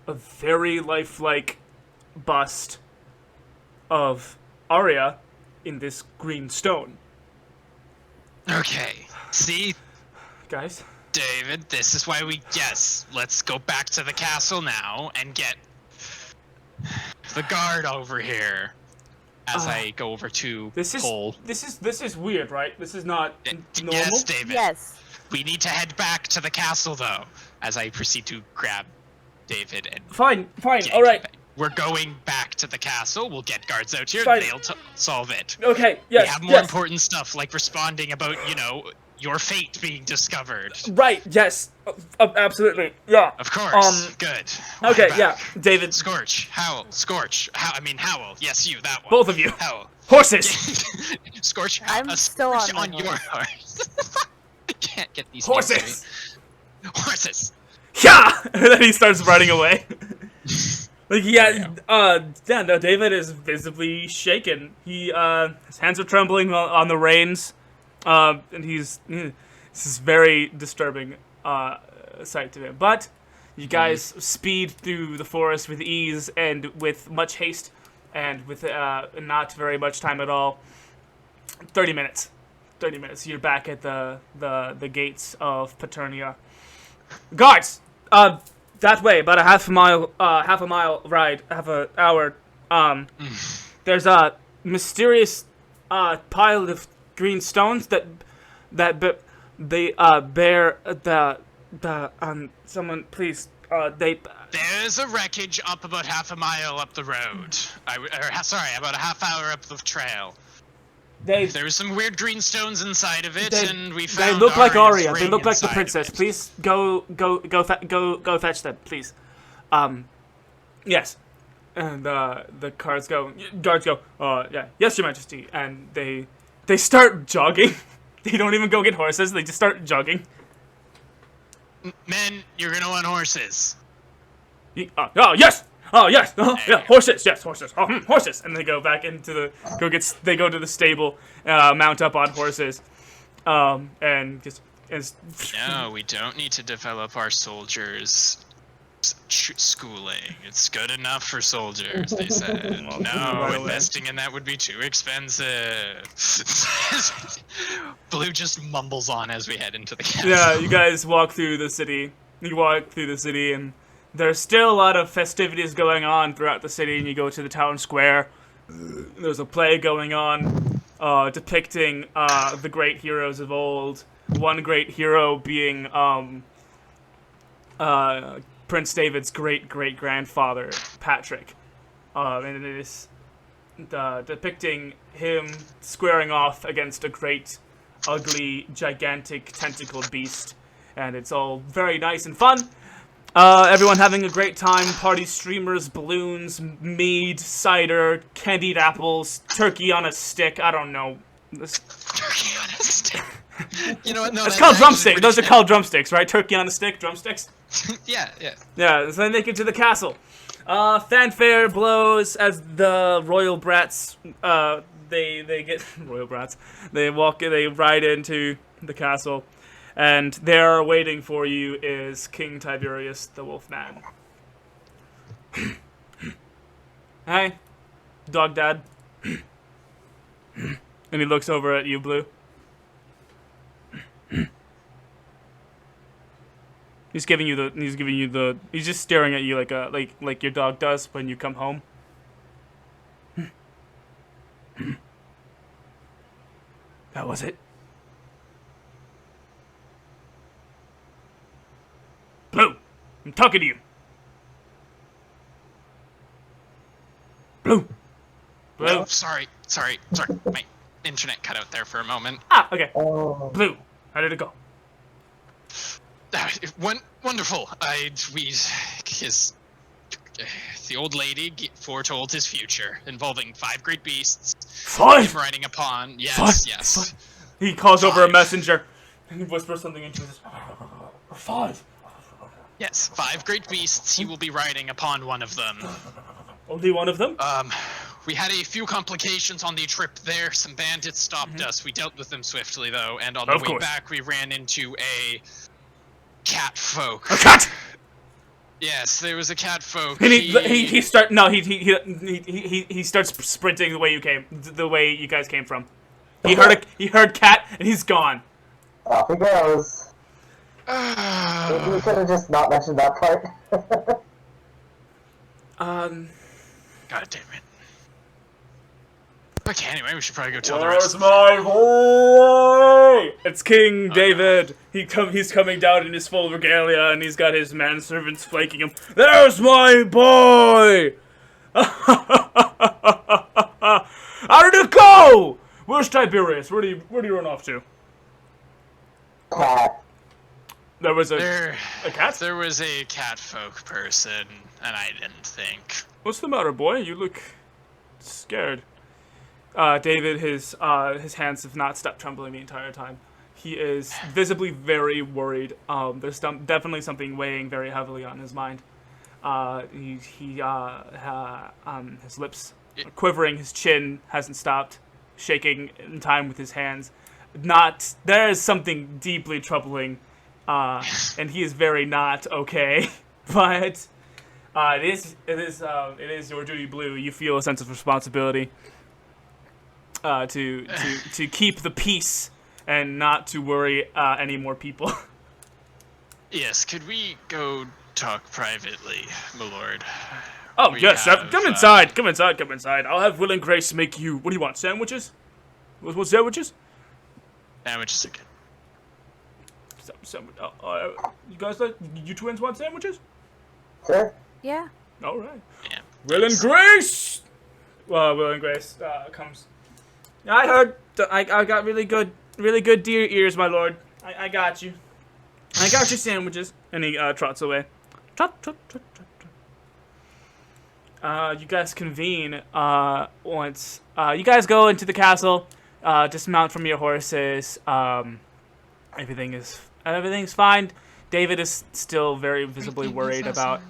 very lifelike bust of Arya in this green stone. Okay. See, Guys, David, this is why let's go back to the castle now and get the guard over here. As I go over to Cole. this is weird, right? This is not normal. Yes, David. Yes. We need to head back to the castle, though, as I proceed to grab David and... Fine. yank All right. him back. We're going back to the castle. We'll get guards out here. Fine. They'll solve it. Okay. Yes. We have more important stuff, like responding about, your fate being discovered. Right. Yes. Absolutely. Yeah. Of course. Good. Okay. We're Yeah. back. David. Skortch. Howle. Howle. Yes, you. That one. Both of you. Howle. Horses. Skortch. I'm a still Skorch on my your horse. horse. I can't get these Horses. names right. Horses. Yeah. And then he starts running away. No, David is visibly shaken. His hands are trembling on the reins, and this is very disturbing sight to him. But You guys speed through the forest with ease and with much haste, and with not very much time at all. 30 minutes. 30 minutes. You're back at the gates of Paternia. Guards! That way, about a half a mile ride, half an hour. There's a mysterious pile of green stones that they bear someone please There's a wreckage up about half a mile up the road. About a half hour up the trail. There's some weird green stones inside of it, and we found. They look like Arya. They look like the inside princess. Please go fetch them, please. Yes. And the guards go. Yeah, yes, Your Majesty. And they start jogging. They don't even go get horses. They just start jogging. Men, you're gonna want horses. Oh yes. Oh yes, yeah, horses, yes, horses, horses, and they go back into they go to the stable, mount up on horses, and just. No, we don't need to develop our soldiers' schooling. It's good enough for soldiers, they said. No, investing in that would be too expensive. Blue just mumbles on as we head into the castle. Yeah, you guys walk through the city. And there's still a lot of festivities going on throughout the city, and you go to the town square. There's a play going on, depicting the great heroes of old. One great hero being Prince David's great-great-grandfather, Patrick. And it is depicting him squaring off against a great, ugly, gigantic, tentacled beast. And it's all very nice and fun. Everyone having a great time. Party streamers, balloons, mead, cider, candied apples, turkey on a stick. I don't know. Turkey on a stick. You know what? No, it's called drumsticks. Those are called drumsticks, right? Turkey on a stick, drumsticks. Yeah. Yeah. So they make it to the castle. Fanfare blows as the royal brats. They get royal brats. They ride into the castle. And there waiting for you is King Tiberius the Wolfman. Hey, dog dad. And he looks over at you, Blue. He's just staring at you like your dog does when you come home. That was it. Blue, I'm talking to you. Blue. Oh, sorry. My internet cut out there for a moment. Okay. Blue, how did it go? Wonderful. The old lady foretold his future, involving 5 great beasts. 5? Him riding upon. Yes. He calls over a messenger and he whispers something into his. 5. Yes, 5 great beasts. He will be riding upon one of them. Only one of them? We had a few complications on the trip there. Some bandits stopped us. We dealt with them swiftly, though, and on the way back, we ran into a cat folk. A cat? Yes, there was a cat folk. And he starts sprinting the way you guys came from. He heard cat and he's gone. Off he goes. Maybe we could have just not mentioned that part. God damn it. Okay, anyway, we should probably go tell the Where's rest. my boy? It's King David. He's coming down in his full regalia, and he's got his manservants flanking him. There's my boy! How did it go? Where's Tiberius? Where do you run off to? Cat. There was a cat? There was a cat folk person, and I didn't think. What's the matter, boy? You look scared. David, his hands have not stopped trembling the entire time. He is visibly very worried. There's definitely something weighing very heavily on his mind. His lips are quivering, his chin hasn't stopped shaking in time with his hands. There is something deeply troubling, and he is very not okay. But it is your duty, Blue. You feel a sense of responsibility to keep the peace and not to worry any more people. Yes, could we go talk privately, my lord? Oh, yes, come inside, come inside, come inside. I'll have Will and Grace make you... What do you want, sandwiches? What sandwiches? Sandwiches again. You guys, you twins want sandwiches? Sure. Yeah. All right. Yeah. Will and Grace! Will and Grace comes... I heard... I got really good deer ears, my lord. I got you. I got your sandwiches. And he trots away. Trot. You guys convene once. You guys go into the castle, dismount from your horses. Everything's fine. David is still very visibly worried about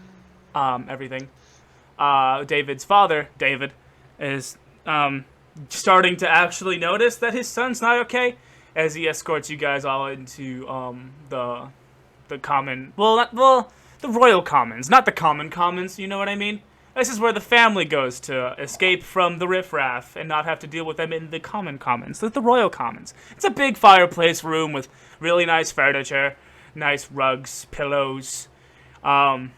everything. David's father, David, is starting to actually notice that his son's not okay, as he escorts you guys all into the common, the royal commons, not the common commons. You know what I mean? This is where the family goes to escape from the riffraff and not have to deal with them in the common commons, the royal commons. It's a big fireplace room with really nice furniture, nice rugs, pillows. Fred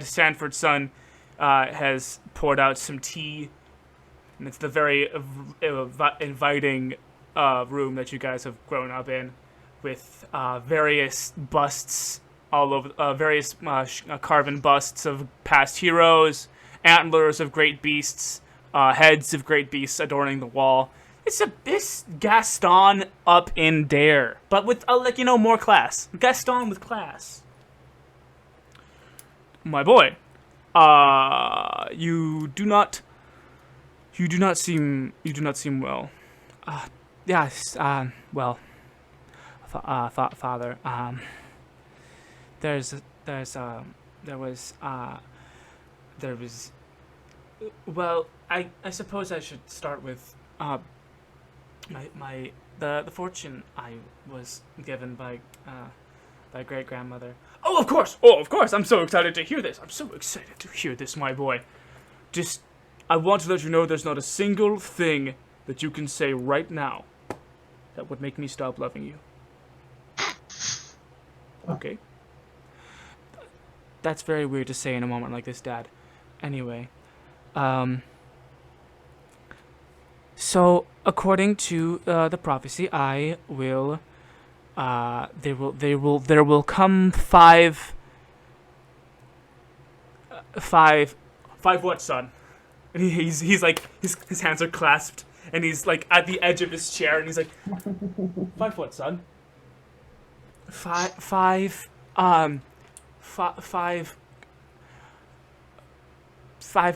Sanford's son has poured out some tea, and it's the very inviting room that you guys have grown up in, with various busts all over, various carven busts of past heroes, antlers of great beasts, heads of great beasts adorning the wall. It's Gaston up in there, but with more class. Gaston with class. My boy, you do not seem well. Yes, well, father, there was, well, I suppose I should start with, the fortune I was given by great grandmother. Oh, of course! I'm so excited to hear this. My boy. Just, I want to let you know there's not a single thing that you can say right now that would make me stop loving you. Okay? That's very weird to say in a moment like this, Dad. Anyway, so according to the prophecy, I will. There will come five. What, son? And he's like his hands are clasped and he's like at the edge of his chair and he's like, 5 what, son? Five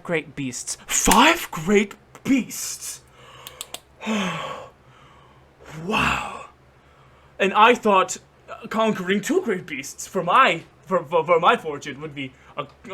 great beasts. 5 great beasts. Wow. And I thought conquering 2 great beasts for my fortune would be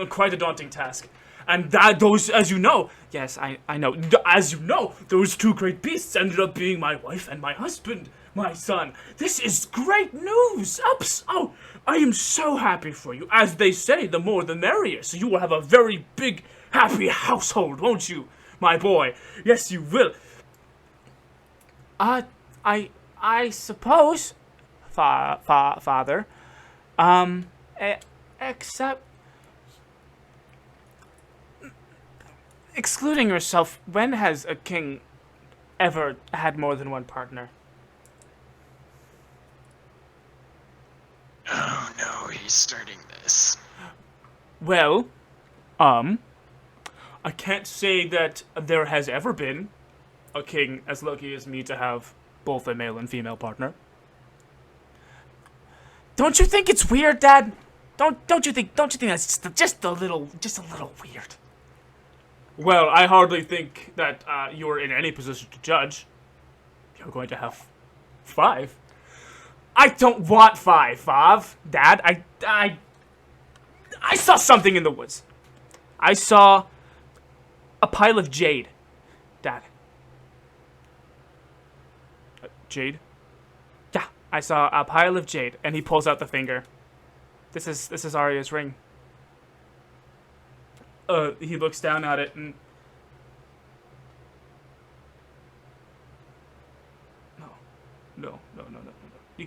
quite a daunting task. And those, as you know, yes, I know, as you know, those 2 great beasts ended up being my wife and my husband, my son. This is great news. Oh, I am so happy for you. As they say, the more the merrier. So you will have a very big, happy household, won't you, my boy? Yes, you will. I suppose, father, except, excluding yourself, when has a king ever had more than one partner? Oh no, he's starting this. Well, I can't say that there has ever been a king as lucky as me to have both a male and female partner. Don't you think it's weird, Dad? Don't you think that's just a little weird? Well, I hardly think that you're in any position to judge. You're going to have 5. I don't want 5, Dad. I saw something in the woods. I saw a pile of jade, Dad. Jade? Yeah, I saw a pile of jade, and he pulls out the finger. This is Arya's ring. He looks down at it and... No.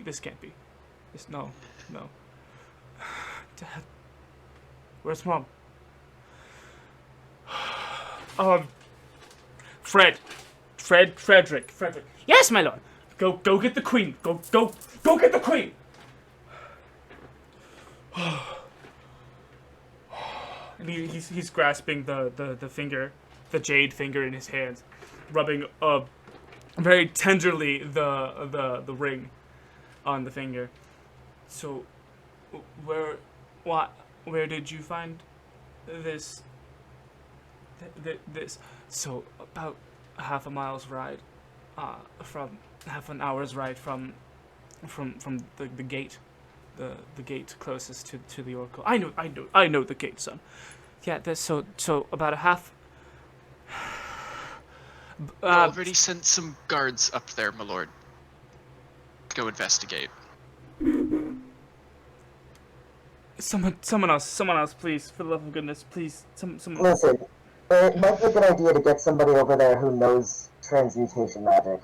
This can't be. No. Dad. Where's Mom? Frederick. Yes, my lord. Go get the queen. Go get the queen. And he's grasping the finger, the jade finger in his hands, rubbing very tenderly the ring on the finger. So, where did you find this? This? So about half an hour's ride from the gate, the gate closest to the oracle. I know the gate, son. Yeah, so about a half. I already sent some guards up there, my lord. Go investigate. Someone else, please, for the love of goodness, please. Someone. Listen, it might be a good idea to get somebody over there who knows transmutation magic.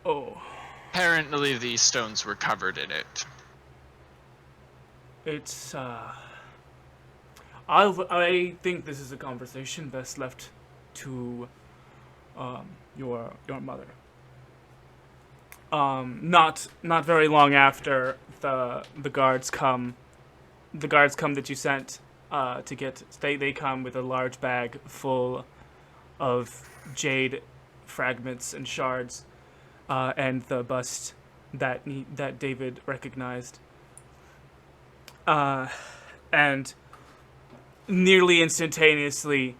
Oh. Apparently these stones were covered in it. It's, I think this is a conversation best left to, your mother. Not very long after the guards come that you sent, to get, they come with a large bag full of jade fragments and shards, and the bust that David recognized. And nearly instantaneously,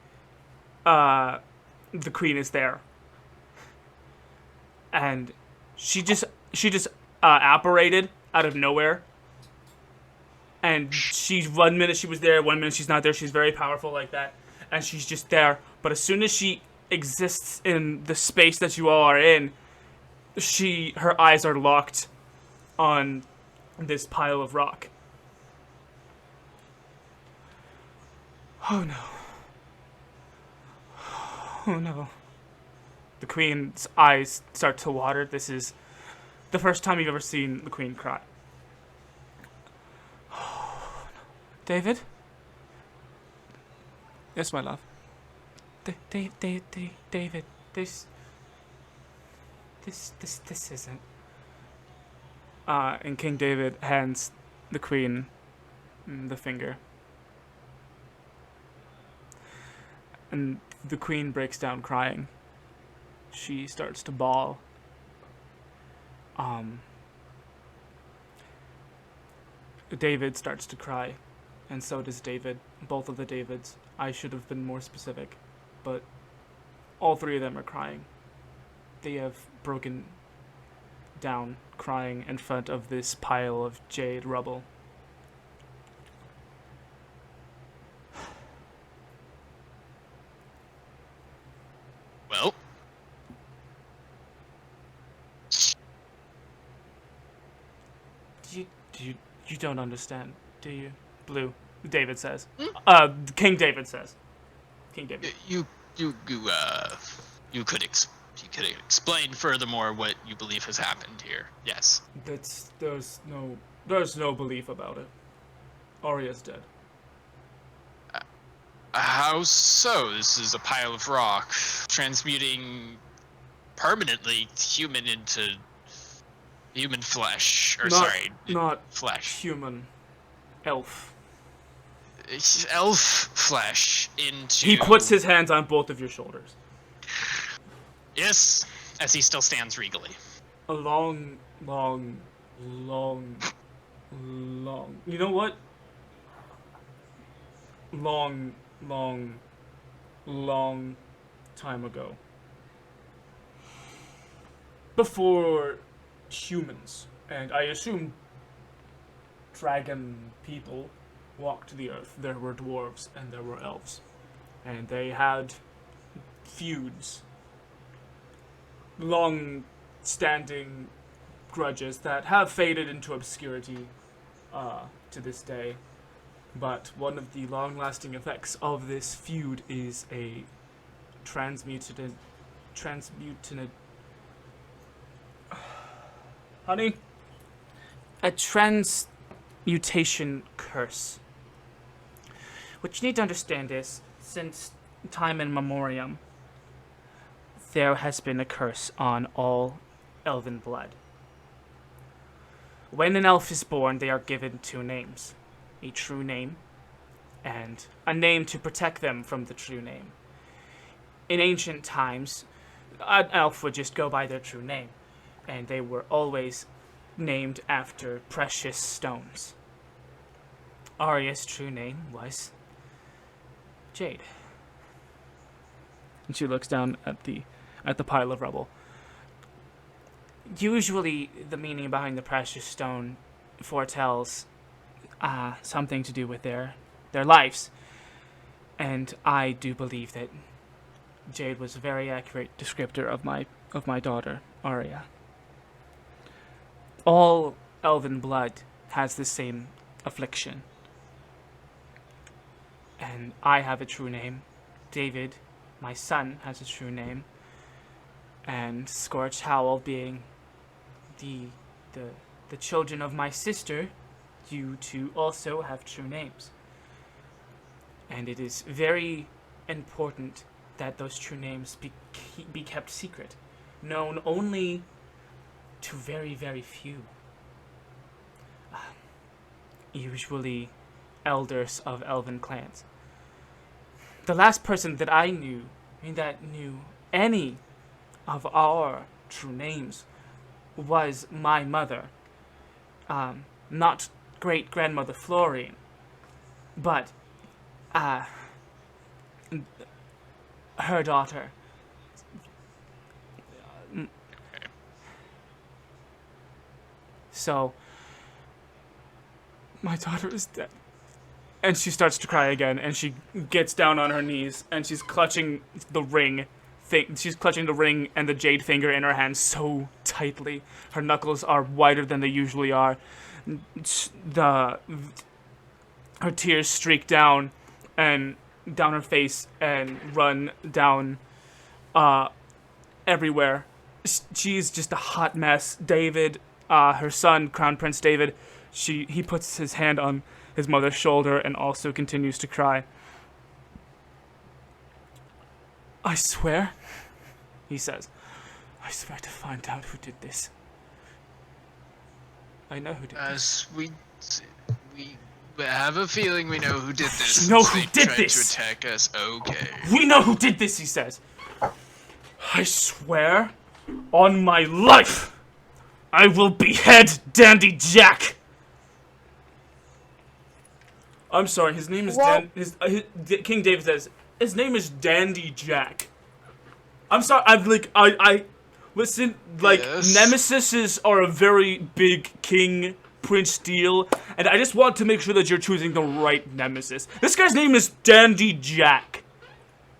the queen is there, and she just apparated out of nowhere. And she's 1 minute she was there, 1 minute she's not there. She's very powerful like that, and she's just there. But as soon as she exists in the space that you all are in, her eyes are locked on this pile of rock. Oh no. Oh no. The queen's eyes start to water. This is the first time you've ever seen the queen cry. Oh, no. David? Yes, my love. David, this isn't. And King David hands the queen the finger. And the queen breaks down crying. She starts to bawl. David starts to cry, and so does David. Both of the Davids. I should have been more specific, but all three of them are crying. They have broken down, crying in front of this pile of jade rubble. Well, you don't understand, do you, Blue? David says. King David says. King David. You could explain furthermore what you believe has happened here. Yes. There's no belief about it. Arya's dead. How so? This is a pile of rock, transmuting permanently human into human flesh. Not flesh. Human. Elf. Elf flesh into... He puts his hands on both of your shoulders. Yes, as he still stands regally. A long... You know what? Long time ago. Before humans, and I assume dragon people, walked the earth, there were dwarves and there were elves. And they had feuds. Long-standing grudges that have faded into obscurity to this day. But one of the long-lasting effects of this feud is a a transmutation curse. What you need to understand is, since time immemorial, there has been a curse on all elven blood. When an elf is born, they are given two names. A true name, and a name to protect them from the true name. In ancient times, an elf would just go by their true name, and they were always named after precious stones. Arya's true name was Jade. And she looks down at the pile of rubble. Usually, the meaning behind the precious stone foretells something to do with their lives. And I do believe that Jade was a very accurate descriptor of my daughter, Arya. All elven blood has the same affliction. And I have a true name. David, my son, has a true name. And Skortch, Howle being the children of my sister, you two also have true names. And it is very important that those true names be kept secret, known only to very, very few. Usually elders of elven clans. The last person that I knew, that knew any of our true names, was my mother. Not great-grandmother Florian, but her daughter. So, my daughter is dead. And she starts to cry again, and she gets down on her knees, and she's clutching the ring. She's clutching the ring and the jade finger in her hand so tightly. Her knuckles are wider than they usually are. Her tears streak down her face and run down everywhere. She's just a hot mess. David, her son, Crown Prince David, he puts his hand on his mother's shoulder and also continues to cry. I swear, he says, I swear to find out who did this. I know who did this. We have a feeling we know who did this. We know who did this. To attack us. Okay. We know who did this, he says. I swear on my life, I will behead Dandy Jack. I'm sorry, his name is King David says, his name is Dandy Jack. I'm sorry, I listen, yes. Nemesises are a very big king prince deal, and I just want to make sure that you're choosing the right nemesis. This guy's name is Dandy Jack.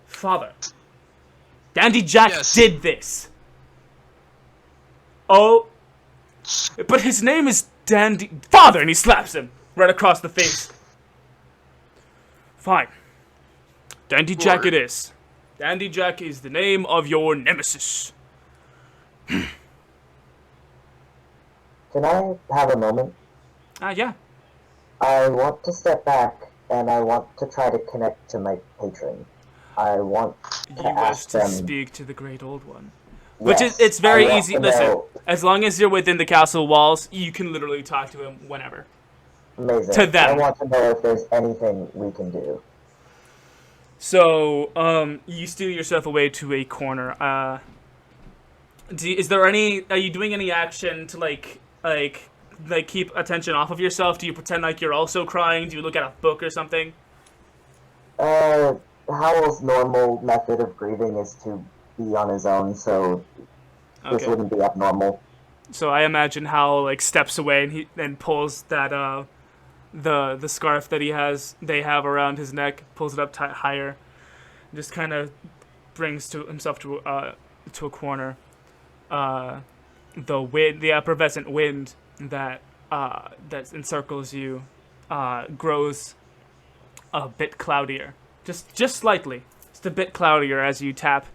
Father. Dandy Jack did this. Oh. But his name is Dandy... Father! And he slaps him right across the face. Fine. Dandy Jack it is. Dandy Jack is the name of your nemesis. Can I have a moment? Yeah. I want to step back, and I want to try to connect to my patron. I want to ask them... speak to the Great Old One. Which is, it's very easy. Listen, as long as you're within the castle walls, you can literally talk to him whenever. Amazing. To them. I want to know if there's anything we can do. So, you steal yourself away to a corner. Is there any... Are you doing any action to, like keep attention off of yourself? Do you pretend like you're also crying? Do you look at a book or something? Howell's normal method of grieving is to be on his own, so this wouldn't be abnormal. So I imagine Howle steps away and he then pulls that the scarf that they have around his neck, pulls it up higher, just kind of brings himself to a corner. The effervescent wind that that encircles you grows a bit cloudier, just slightly, just a bit cloudier as you tap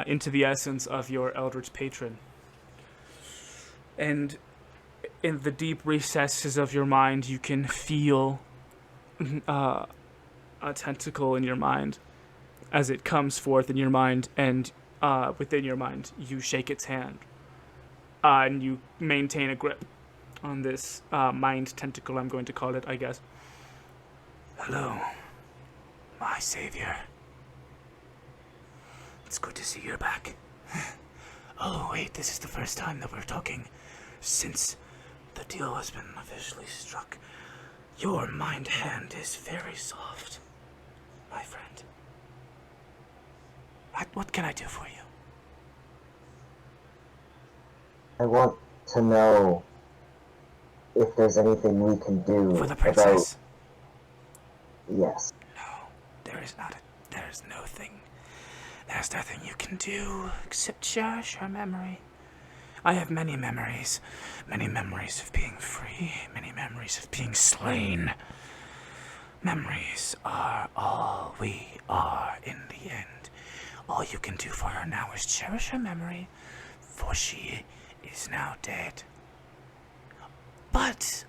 into the essence of your eldritch patron. And in the deep recesses of your mind, you can feel a tentacle in your mind as it comes forth in your mind, and within your mind, you shake its hand, and you maintain a grip on this mind tentacle, I'm going to call it, I guess. Hello, my savior. It's good to see you're back. Oh, wait, this is the first time that we're talking since the deal has been officially struck. Your mind hand is very soft, my friend. What can I do for you? I want to know if there's anything we can do For the princess? Yes. No, there's no thing. There's nothing you can do except cherish her memory. I have many memories of being free, many memories of being slain. Memories are all we are in the end. All you can do for her now is cherish her memory, for she is now dead. But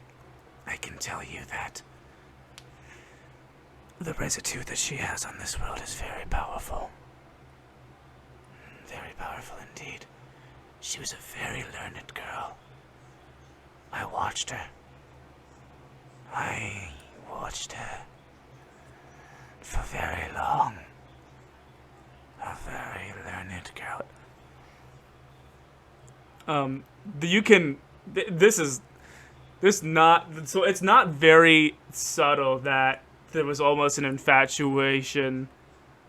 I can tell you that the residue that she has on this world is very powerful. Very powerful indeed. She was a very learned girl. I watched her for very long. A very learned girl. It's not very subtle that there was almost an infatuation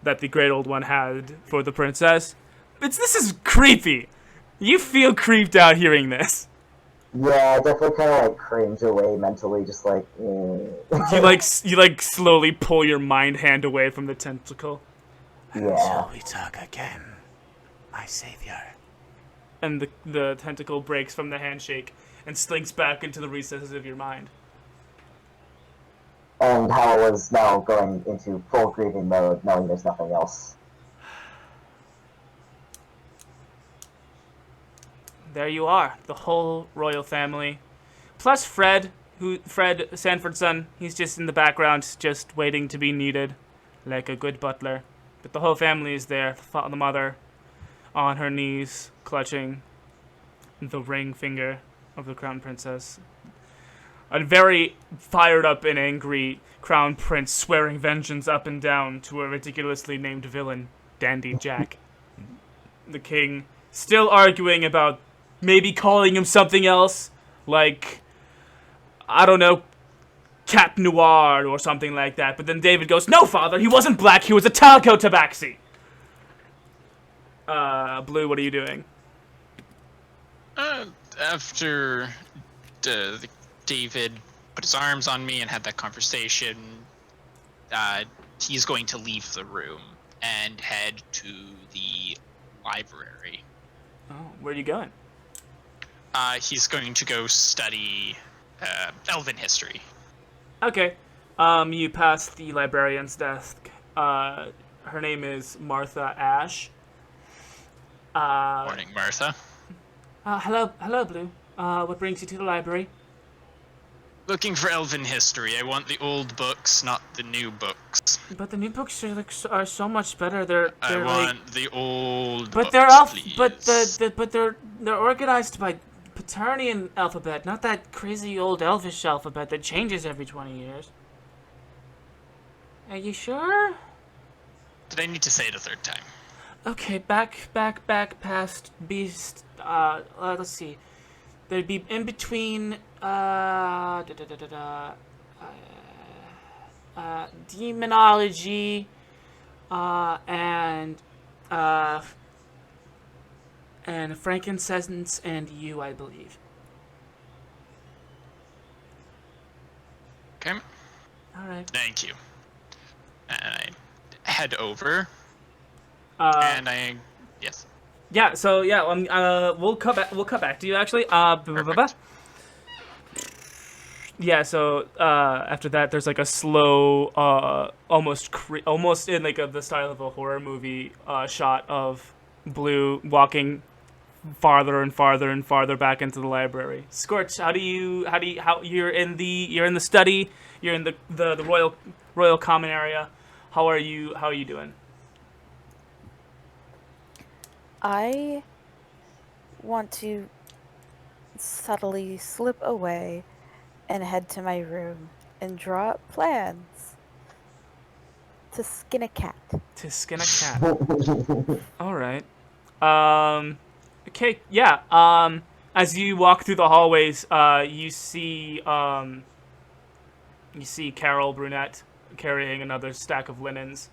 that the Great Old One had for the princess. This is creepy. You feel creeped out hearing this. Yeah, I definitely kind of cringe away mentally, just like. You slowly pull your mind hand away from the tentacle. Yeah. Until we talk again, my savior. And the tentacle breaks from the handshake and slinks back into the recesses of your mind. And Howle is now going into full grieving mode, knowing there's nothing else. There you are, the whole royal family. Plus Fred Sanford's son, he's just in the background, just waiting to be needed, like a good butler. But the whole family is there, the mother on her knees, clutching the ring finger of the crown princess. A very fired up and angry crown prince swearing vengeance up and down to a ridiculously named villain, Dandy Jack. The king still arguing about maybe calling him something else, like, I don't know, Cat Noir or something like that. But then David goes, "No, father, he wasn't black, he was a Talco Tabaxi." Blue, what are you doing? After David put his arms on me and had that conversation, he's going to leave the room and head to the library. Oh, where are you going? He's going to go study Elven history. Okay. You pass the librarian's desk. Her name is Martha Ashe. Morning, Martha. Hello, Blue. What brings you to the library? Looking for Elven history. I want the old books, not the new books. But the new books are so much better. I want the old but books, please. But they're organized by Paternian alphabet, not that crazy old Elvish alphabet that changes every 20 years. Are you sure? Did I need to say it a third time? Okay, back past beast. Let's see. There'd be in between. Demonology, and frankincense and you, I believe. Okay. All right. Thank you. And I head over. And I, yes. Yeah. So yeah. We'll cut back. We'll cut back to you actually. Yeah, so after that, there's like a slow, almost in like the style of a horror movie shot of Blue walking farther and farther and farther back into the library. Skortch, how you're in the study, you're in the royal common area. How are you doing? I want to subtly slip away and head to my room and draw up plans to skin a cat. To skin a cat. All right. Okay. Yeah. As you walk through the hallways, you see Carol Brunette carrying another stack of linens.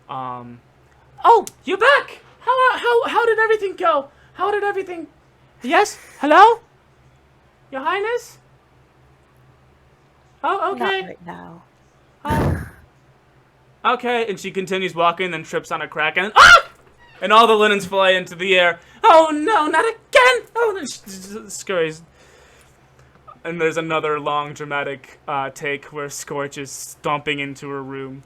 Oh, you're back. How did everything go? How did everything? Yes. Hello. Your Highness. Oh, okay. Not right now. Okay, and she continues walking, then trips on a crack, and and all the linens fly into the air. Oh no, not again! Oh, then she scurries. And there's another long, dramatic take where Skortch is stomping into her room.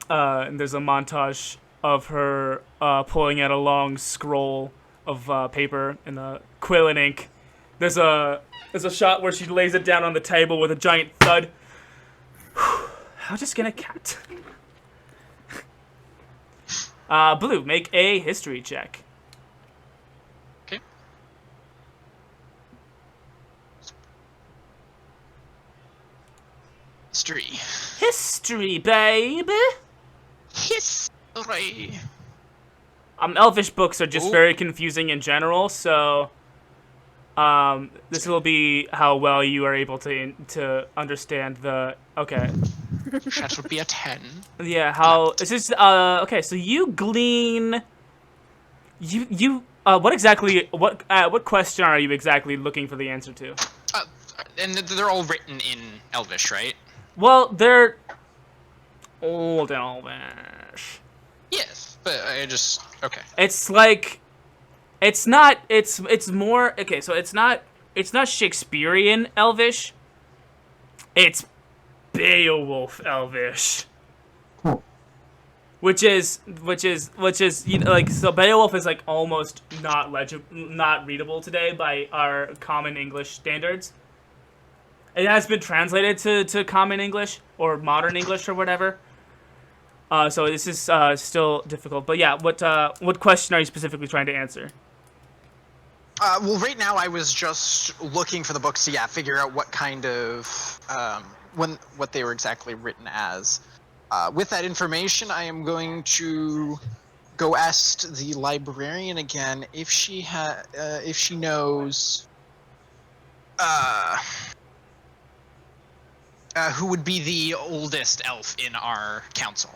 And there's a montage of her pulling out a long scroll of paper and a quill and ink. There's a shot where she lays it down on the table with a giant thud. How to skin a cat? Blue, make a history check. Okay. History, baby. History. Elvish books are just very confusing in general, so this will be how well you are able to understand the. Okay. That would be a 10. Yeah. How is this? Okay. So you glean. What question are you exactly looking for the answer to? And they're all written in Elvish, right? Well, they're old Elvish. Yes, but I just okay. It's like, it's not. It's more okay. So it's not Shakespearean Elvish. It's Beowulf Elvish. Which is like, so Beowulf is like almost not readable today by our common English standards. It has been translated to common English or modern English or whatever. So this is still difficult. But yeah, what question are you specifically trying to answer? Well, right now I was just looking for the books to figure out what kind of what they were exactly written as. With that information, I am going to go ask the librarian again if she knows who would be the oldest elf in our council.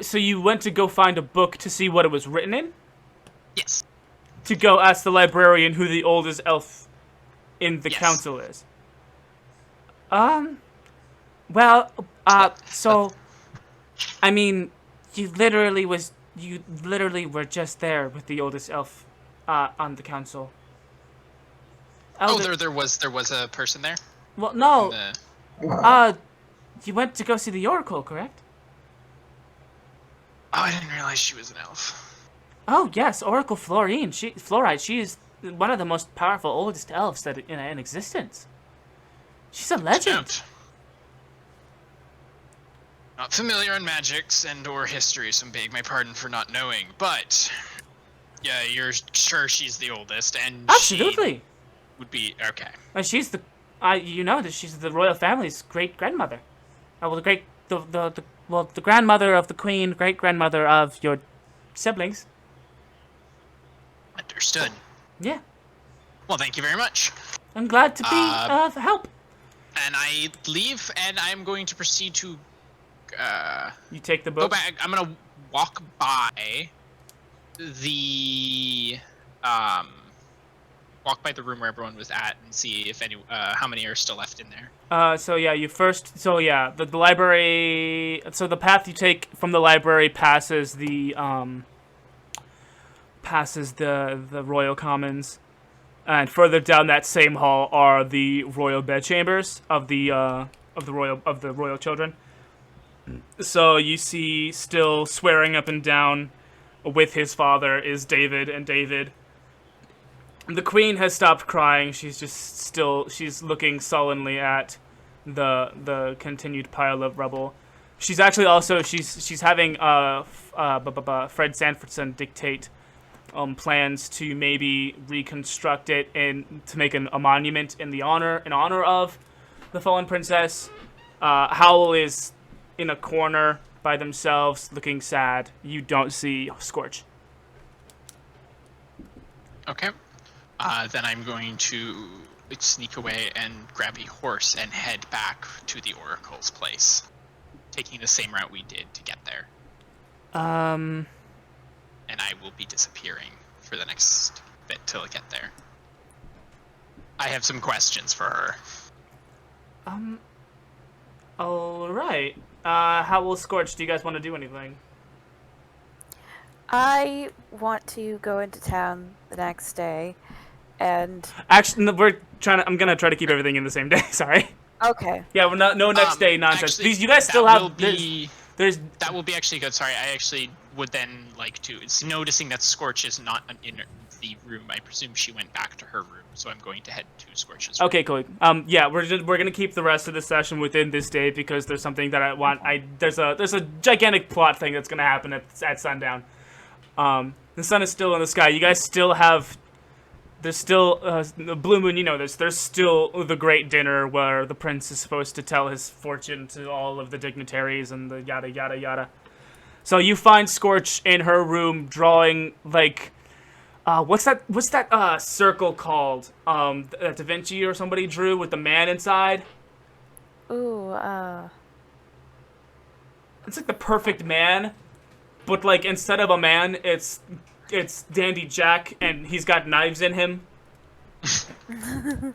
So you went to go find a book to see what it was written in? Yes. To go ask the librarian who the oldest elf in the council is? Well, so, I mean, you literally were just there with the oldest elf, on the council. There was a person there? Well, no. You went to go see the Oracle, correct? Oh, I didn't realize she was an elf. Oh, yes, Oracle Fluoride. She is one of the most powerful, oldest elves that in existence. She's a legend. Not familiar on magics or history, so beg my pardon for not knowing, but yeah, you're sure she's the oldest, and absolutely she would be okay. She's that she's the royal family's great grandmother. The grandmother of the queen, great grandmother of your siblings. Understood. Yeah. Well, thank you very much. I'm glad to be of help. And I leave, and I'm going to proceed to. You take the book. Go back. I'm gonna walk by the room where everyone was at and see if how many are still left in there. The library. So the path you take from the library passes the royal commons, And further down that same hall are the royal bedchambers of the royal children. So you see, still swearing up and down with his father is David, and David. The queen has stopped crying. She's looking sullenly at the continued pile of rubble. She's actually also she's having Fred Sanfordson dictate plans to maybe reconstruct it and to make a monument in honor of the fallen princess. Howle is in a corner by themselves, looking sad. You don't see Skortch. Okay. Then I'm going to sneak away and grab a horse and head back to the Oracle's place, taking the same route we did to get there. And I will be disappearing for the next bit till I get there. I have some questions for her. Alright. How will Skortch? Do you guys want to do anything? I want to go into town the next day, and... Actually, I'm gonna try to keep everything in the same day, sorry. Okay. Yeah, we're no next day nonsense. Actually, You guys still have... That will be actually good. Sorry, I actually would then like to... It's noticing that Skortch is not in the room. I presume she went back to her room, so I'm going to head to Skorch's room. Okay, cool. Yeah, we're gonna keep the rest of the session within this day because there's something that I want. There's a gigantic plot thing that's gonna happen at sundown. The sun is still in the sky. You guys still have... There's still... Blu Moon, you know this. There's still the great dinner where the prince is supposed to tell his fortune to all of the dignitaries and the yada yada yada. So you find Skortch in her room drawing, like... what's that circle called? That Da Vinci or somebody drew with the man inside? Ooh, It's like the perfect man, but like instead of a man, it's Dandy Jack, and he's got knives in him. And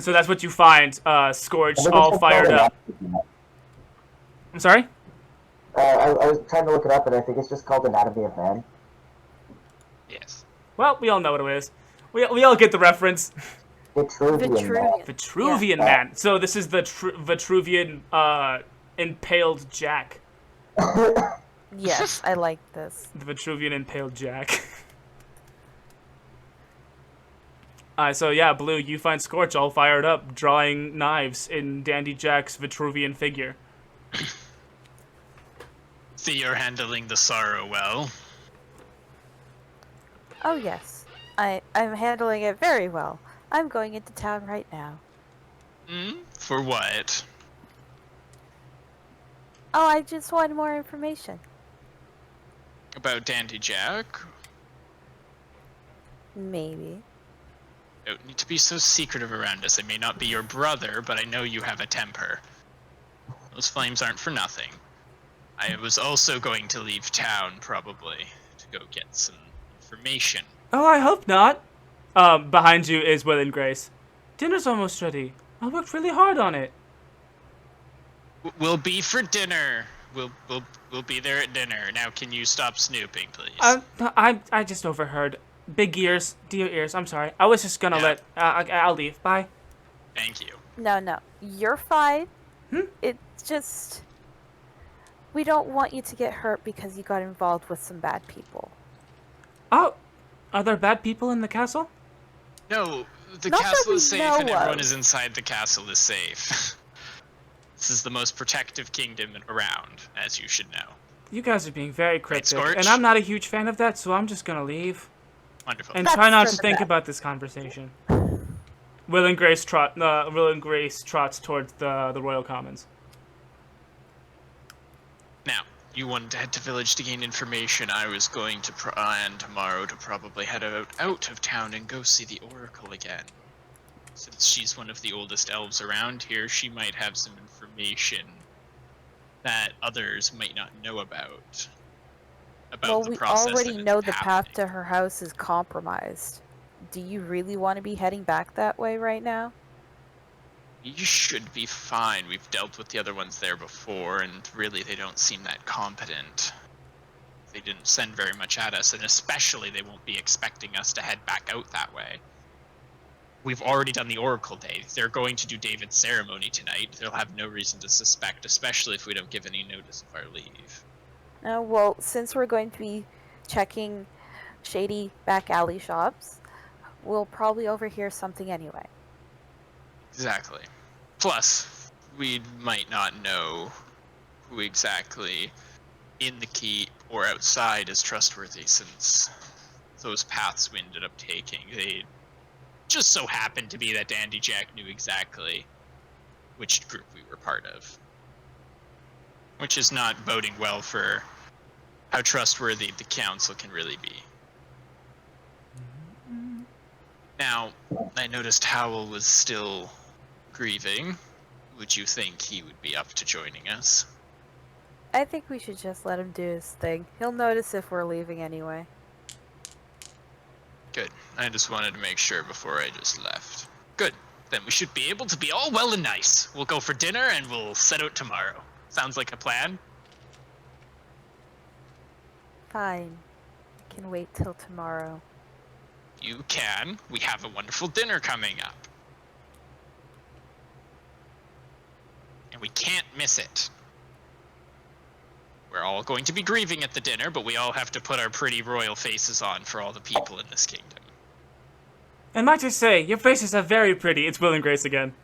so that's what you find, Skorch, all fired up. I'm sorry? I was trying to look it up, and I think it's just called Anatomy of Man. Yes. Well, we all know what it is. We all get the reference. Vitruvian Man. Man. So this is the Vitruvian impaled Jack. yes, I like this. The Vitruvian impaled Jack. So yeah, Blue, you find Skorch all fired up, drawing knives in Dandy Jack's Vitruvian figure. See, you're handling the sorrow well. Oh yes, I'm handling it very well. I'm going into town right now. For what? Oh, I just wanted more information. About Dandy Jack? Maybe. Don't need to be so secretive around us. I may not be your brother, but I know you have a temper. Those flames aren't for nothing. I was also going to leave town, probably, to go get some information. Oh, I hope not. Behind you is Will and Grace. Dinner's almost ready. I worked really hard on it. We'll be for dinner. We'll be there at dinner. Now, can you stop snooping, please? I just overheard. Big ears, dear ears. I'm sorry. I was just gonna I'll leave. Bye. Thank you. No, you're fine. It's just we don't want you to get hurt because you got involved with some bad people. Oh, are there bad people in the castle? No, the Not castle is safe and of. everyone is inside the castle is safe. This is the most protective kingdom around, as you should know. You guys are being very cryptic, Skorch? and I'm not a huge fan of that, so I'm just gonna leave. Wonderful. And That's try not for to the think best. about this conversation. Will and Grace trots towards the Royal Commons. Now, you wanted to head to village to gain information. I was going to plan tomorrow to probably head out of town and go see the Oracle again. Since she's one of the oldest elves around here, she might have some information that others might not know about. Well, The we process already that know is the happening. path to her house is compromised. Do you really want to be heading back that way right now? You should be fine. We've dealt with the other ones there before, and really they don't seem that competent. They didn't send very much at us, and especially they won't be expecting us to head back out that way. We've already done the Oracle Day. They're going to do David's ceremony tonight. They'll have no reason to suspect, especially if we don't give any notice of our leave. Well, since we're going to be checking shady back alley shops, we'll probably overhear something anyway. Exactly. Plus, we might not know who exactly in the keep or outside is trustworthy, since those paths we ended up taking, they just so happened to be that Dandy Jack knew exactly which group we were part of. Which is not boding well for how trustworthy the council can really be. Now, I noticed Howle was still grieving. Would you think he would be up to joining us? I think we should just let him do his thing. He'll notice if we're leaving anyway. Good. I just wanted to make sure before I just left. Good. Then we should be able to be all well and nice. We'll go for dinner and we'll set out tomorrow. Sounds like a plan? Fine. I can wait till tomorrow. You can. We have a wonderful dinner coming up. And we can't miss it. We're all going to be grieving at the dinner, but we all have to put our pretty royal faces on for all the people in this kingdom. And might I say, your faces are very pretty. It's Will and Grace again.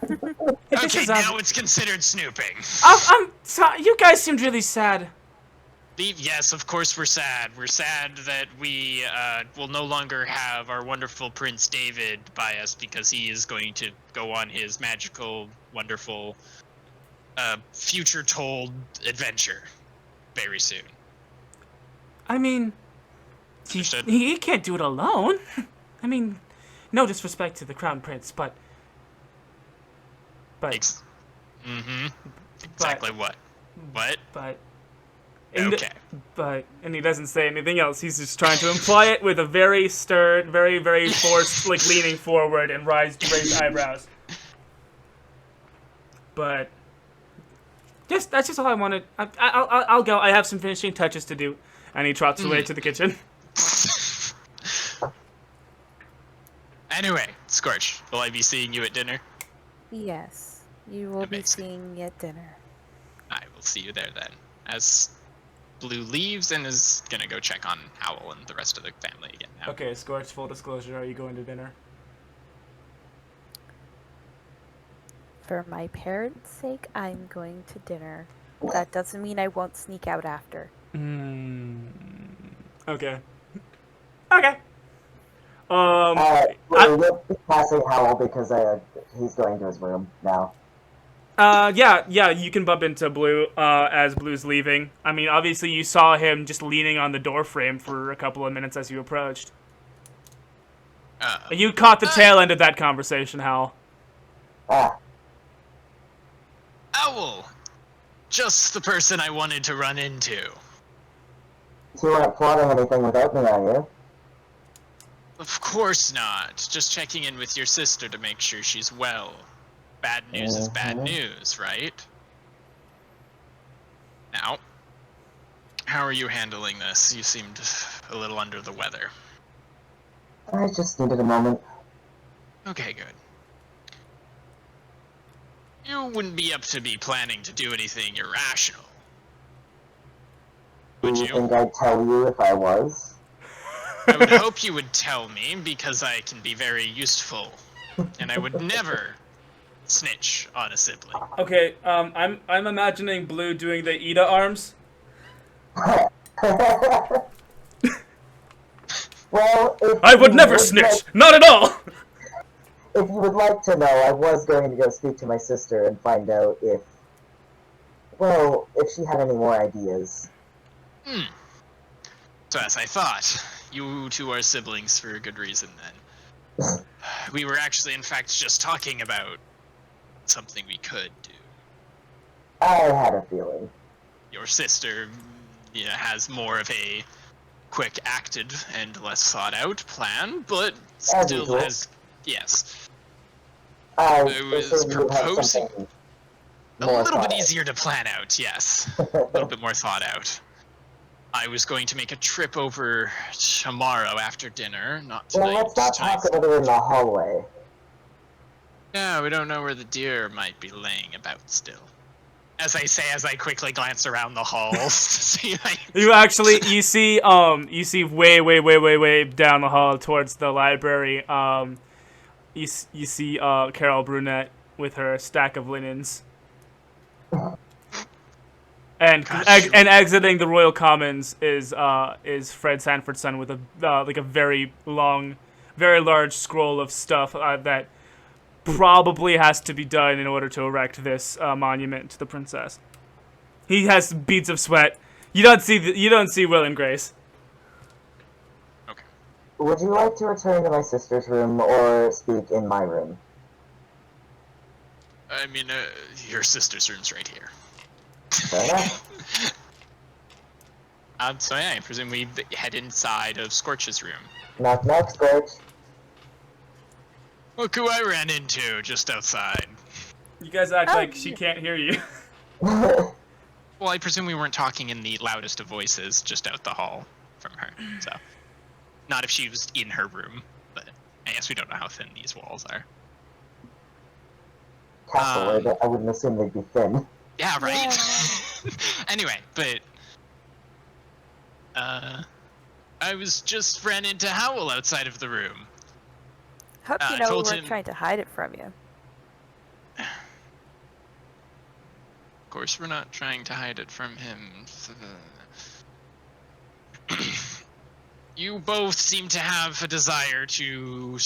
Okay, now it's considered snooping. I'm sorry. You guys seemed really sad. Yes, of course we're sad. We're sad that we will no longer have our wonderful Prince David by us because he is going to go on his magical, wonderful, future-told adventure very soon. I mean, he can't do it alone. I mean, no disrespect to the Crown Prince, but... Exactly what? What? But... Okay. And he doesn't say anything else. He's just trying to imply it with a very stern, very, very forced, like, leaning forward and raised eyebrows. But... that's just all I wanted. I'll go. I have some finishing touches to do. And he trots away to the kitchen. Anyway, Skortch, will I be seeing you at dinner? Yes, you will be seeing me at dinner. I will see you there then. As Blue leaves and is gonna go check on Howle and the rest of the family again now. Okay, Skortch, full disclosure, are you going to dinner? For my parents' sake, I'm going to dinner. That doesn't mean I won't sneak out after. Okay. Okay. We'll be passing Howle because he's going to his room now. Yeah, you can bump into Blue as Blue's leaving. I mean, obviously you saw him just leaning on the door frame for a couple of minutes as you approached. You caught the tail end of that conversation, Howle. Owl! Just the person I wanted to run into. You weren't plotting anything without me, are you? Of course not. Just checking in with your sister to make sure she's well. Bad news is bad news, right? Now, how are you handling this? You seemed a little under the weather. I just needed a moment. Okay, good. You wouldn't be up to be planning to do anything irrational. Would you? Do you think I'd tell you if I was? I would hope you would tell me, because I can be very useful. And I would never snitch on a sibling. Okay, I'm imagining Blue doing the Ida arms. Well, I would never snitch! Not at all! If you would like to know, I was going to go speak to my sister and find out if she had any more ideas. So as I thought, you two are siblings for a good reason then. We were actually, in fact, just talking about something we could do. I had a feeling. Your sister has more of a quick acted and less thought out plan, but still has... Yes. I was proposing a little bit easier to plan out, yes. A little bit more thought out. I was going to make a trip over tomorrow after dinner, not tonight. Well, let's not talk about it in the hallway. Yeah, we don't know where the deer might be laying about still. As I say, as I quickly glance around the halls to see, like... You see way down the hall towards the library, you see Carol Brunette with her stack of linens. And exiting the Royal Commons is Fred Sanford's son with a very large scroll of stuff that probably has to be done in order to erect this monument to the princess. He has beads of sweat. You don't see Will and Grace. Okay. Would you like to return to my sister's room or speak in my room? I mean, your sister's room's right here. Fair enough. So yeah, I presume we head inside of Skortch's room. Knock knock, Skortch. Look who I ran into just outside. You guys act like she can't hear you. Well, I presume we weren't talking in the loudest of voices just out the hall from her, so. Not if she was in her room, but I guess we don't know how thin these walls are. Castle, I wouldn't assume they'd be thin. Yeah, right? Yeah. Anyway, but... I was just ran into Howle outside of the room. Hope you know we weren't trying to hide it from you. Of course we're not trying to hide it from him. You both seem to have a desire to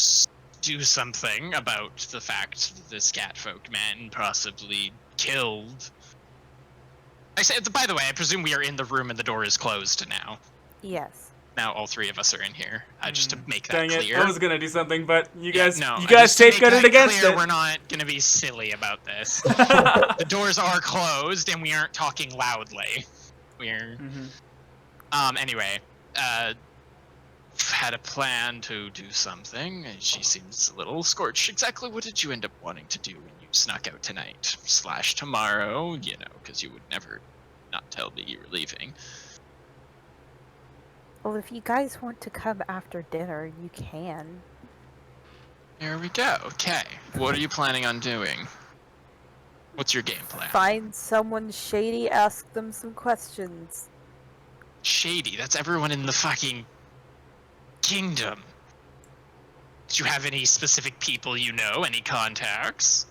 do something about the fact that this catfolk man possibly killed. I said, by the way, I presume we are in the room and the door is closed now. Yes. Now all three of us are in here, just to make that Dang clear. it, I was gonna do something, but you guys just safeguarded against clear, it. We're not gonna be silly about this. The doors are closed, and we aren't talking loudly. We're... Anyway, had a plan to do something, and she seems a little Skortch. Exactly what did you end up wanting to do when you snuck out tonight? / tomorrow, you know, because you would never not tell me you were leaving. Well, if you guys want to come after dinner, you can. There we go. Okay. What are you planning on doing? What's your game plan? Find someone shady, ask them some questions. Shady? That's everyone in the fucking kingdom. Do you have any specific people you know? Any contacts?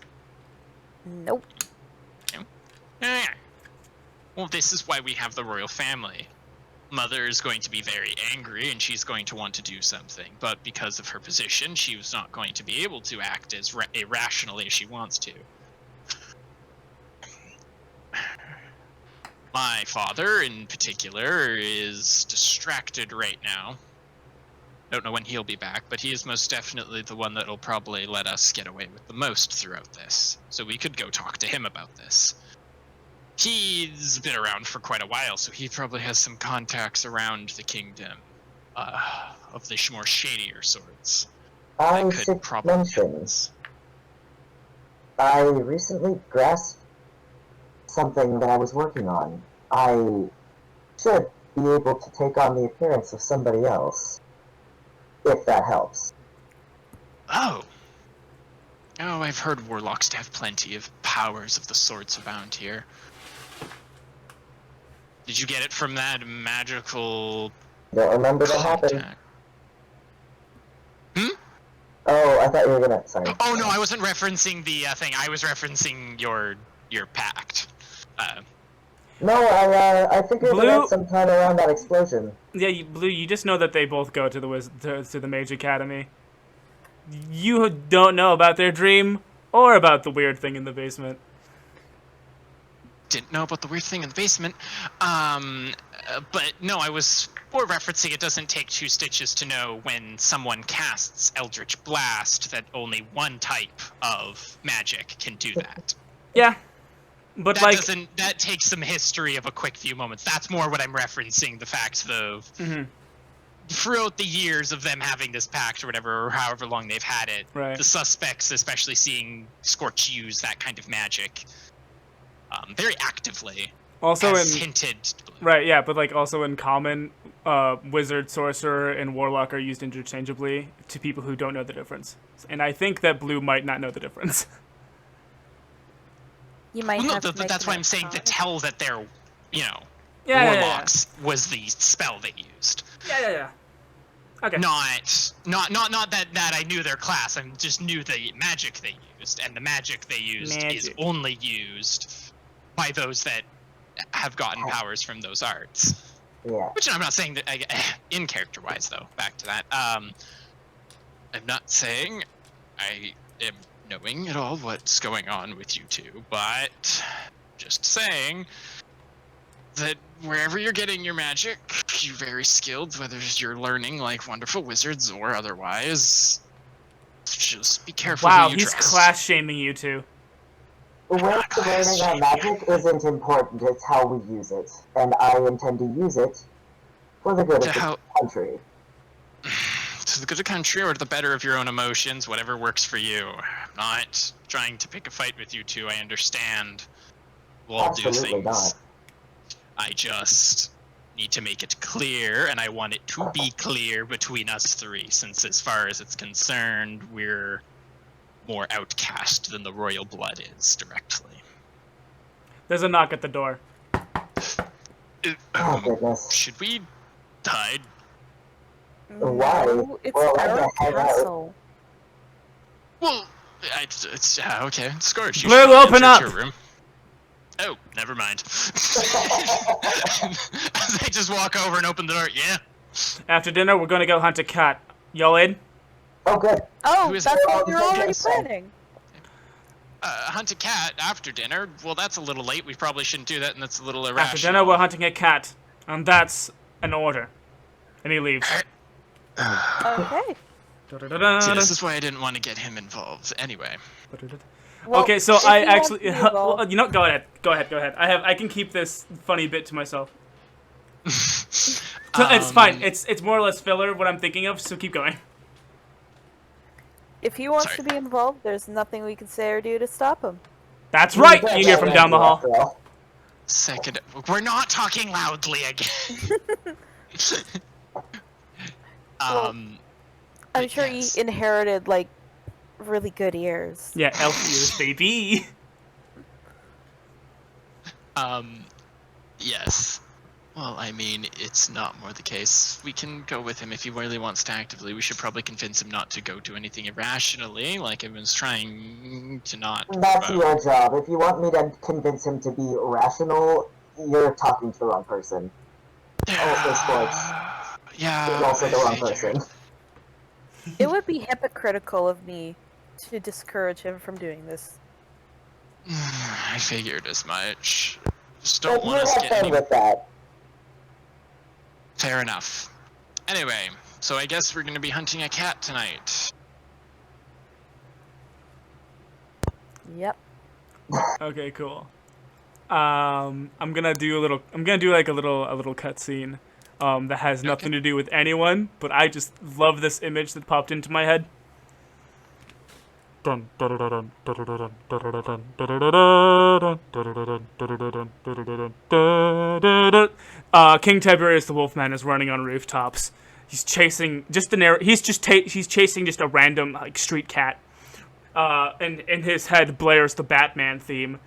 Nope. No? Yeah. Well, this is why we have the royal family. Mother is going to be very angry and she's going to want to do something, but because of her position, she was not going to be able to act as irrationally as she wants to. My father, in particular, is distracted right now. Don't know when he'll be back, but he is most definitely the one that'll probably let us get away with the most throughout this. So we could go talk to him about this. He's been around for quite a while, so he probably has some contacts around the kingdom of the more shadier sorts. I should mention, I recently grasped something that I was working on. I should be able to take on the appearance of somebody else, if that helps. Oh, I've heard warlocks to have plenty of powers of the sorts around here. Did you get it from that magical... Don't remember what happened. Oh, I thought you were gonna... Sorry. Oh, no, I wasn't referencing the thing. I was referencing your pact. No, I figured it out sometime around that explosion. Yeah, Blue, you just know that they both go to the Mage Academy. You don't know about their dream or about the weird thing in the basement. Didn't know about the weird thing in the basement. But no, I was more referencing it doesn't take two stitches to know when someone casts Eldritch Blast that only one type of magic can do that. Yeah. But that takes some history of a quick few moments. That's more what I'm referencing, the fact of throughout the years of them having this pact or whatever, or however long they've had it, the suspects, especially seeing Skortch use that kind of magic very actively, Also as in hinted. right, yeah, but like also in common, wizard, sorcerer, and warlock are used interchangeably to people who don't know the difference. And I think that blue might not know the difference. You might Well, no, have to make that's why an I'm saying to icon. tell that they're, warlocks was the spell they used. Yeah. Okay. Not that I knew their class. I just knew the magic they used, and the magic they used is only used by those that have gotten powers from those arts. Yeah. Which I'm not saying that in character-wise, though. Back to that. I'm not saying I am knowing at all what's going on with you two, but just saying that wherever you're getting your magic, you're very skilled, whether you're learning like wonderful wizards or otherwise. Just be careful Wow, who you he's trust. class shaming you two. The way of learning our magic isn't important, it's how we use it. And I intend to use it for the good of the country. To the good of the country or to the better of your own emotions, whatever works for you. I'm not trying to pick a fight with you two, I understand. We'll all do Absolutely things. not. I just need to make it clear, and I want it to be clear between us three, since as far as it's concerned, we're more outcast than the royal blood is directly. There's a knock at the door. Oh, goodness. Should we hide? Why? No, it's Well, I our can hide out. castle. Well, it's okay. Skortch, you Blue, should open enter up! your room. Oh, never mind. As I just walk over and open the door, yeah. After dinner, we're gonna go hunt a cat. Y'all in? Oh, good. Oh, Who is that's it? what we were already Yes, sir. planning. Hunt a cat after dinner? Well, that's a little late. We probably shouldn't do that, and that's a little irrational. After dinner, we're hunting a cat. And that's an order. And he leaves. Okay. See, this is why I didn't want to get him involved. Anyway. Well, Okay, so if I you want actually, to be involved- well, you know, go ahead. I can keep this funny bit to myself. It's fine. It's more or less filler what I'm thinking of. So keep going. If he wants Sorry. to be involved, there's nothing we can say or do to stop him. That's right. You hear from down the hall. After all. Second, we're not talking loudly again. I'm But sure yes. he inherited like really good ears. Yeah, elf ears, baby. Yes. Well, I mean, it's not more the case. We can go with him if he really wants to actively. We should probably convince him not to go do anything irrationally, like everyone's trying to not. That's your job. If you want me to convince him to be rational, you're talking to the wrong person. Also, Skortch Yeah. is also the I wrong figured. person. It would be hypocritical of me to discourage him from doing this. I figured as much. Just But don't you want us have getting fun with that. Fair enough. Anyway, so I guess we're gonna be hunting a cat tonight. Yep. Okay, cool. I'm gonna do like a little cutscene, that has nothing to do with anyone, but I just love this image that popped into my head. King Tiberius the Wolfman is running on rooftops. He's chasing he's chasing just a random like street cat. And in his head blares the Batman theme.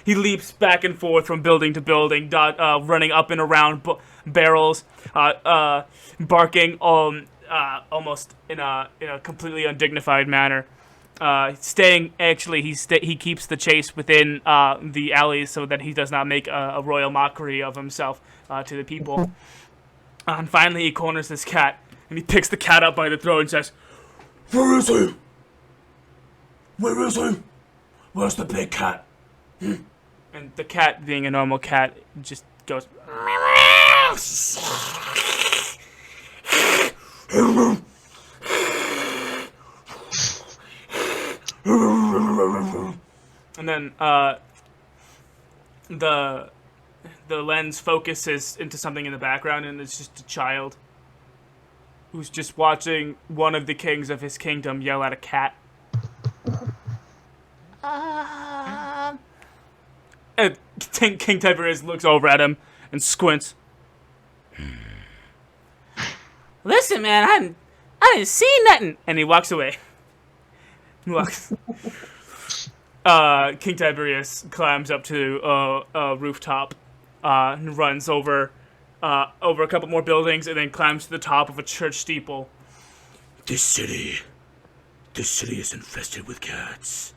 He leaps back and forth from building to building, running up and around barrels, barking almost in a completely undignified manner. He keeps the chase within the alleys so that he does not make a royal mockery of himself to the people. And finally he corners this cat, and he picks the cat up by the throat and says, "Where is he? Where is he? Where's the big cat?" And the cat, being a normal cat, just goes, and then the lens focuses into something in the background, and it's just a child who's just watching one of the kings of his kingdom yell at a cat. And King Tiberius looks over at him and squints. Listen, man, I didn't see nothing. And he walks away. King Tiberius climbs up to a rooftop, and runs over a couple more buildings, and then climbs to the top of a church steeple. This city is infested with cats.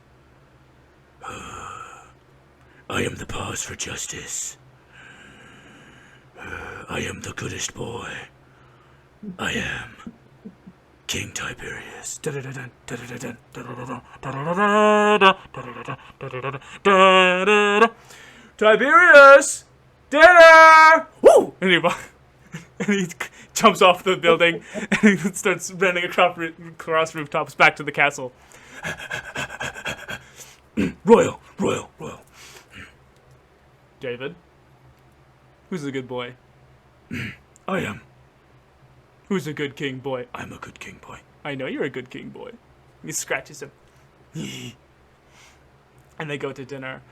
I am the pause for justice. I am the goodest boy. I am King Tiberius. Tiberius! Dinner! Woo! And he jumps off the building and he starts running across rooftops back to the castle. Royal. David? Who's a good boy? I am. Who's a good king boy? I'm a good king boy. I know you're a good king boy. He scratches him. And they go to dinner.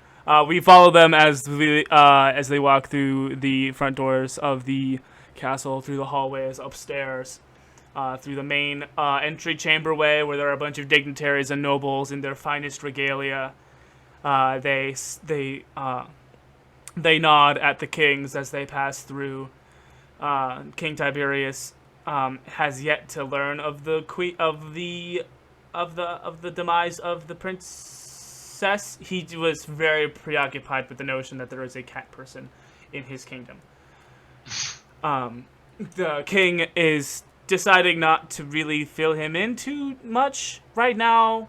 We follow them as they walk through the front doors of the castle, through the hallways, upstairs, through the main entry chamberway where there are a bunch of dignitaries and nobles in their finest regalia. They nod at the kings as they pass through. King Tiberius has yet to learn of the demise of the princess. He was very preoccupied with the notion that there is a cat person in his kingdom. The king is deciding not to really fill him in too much right now.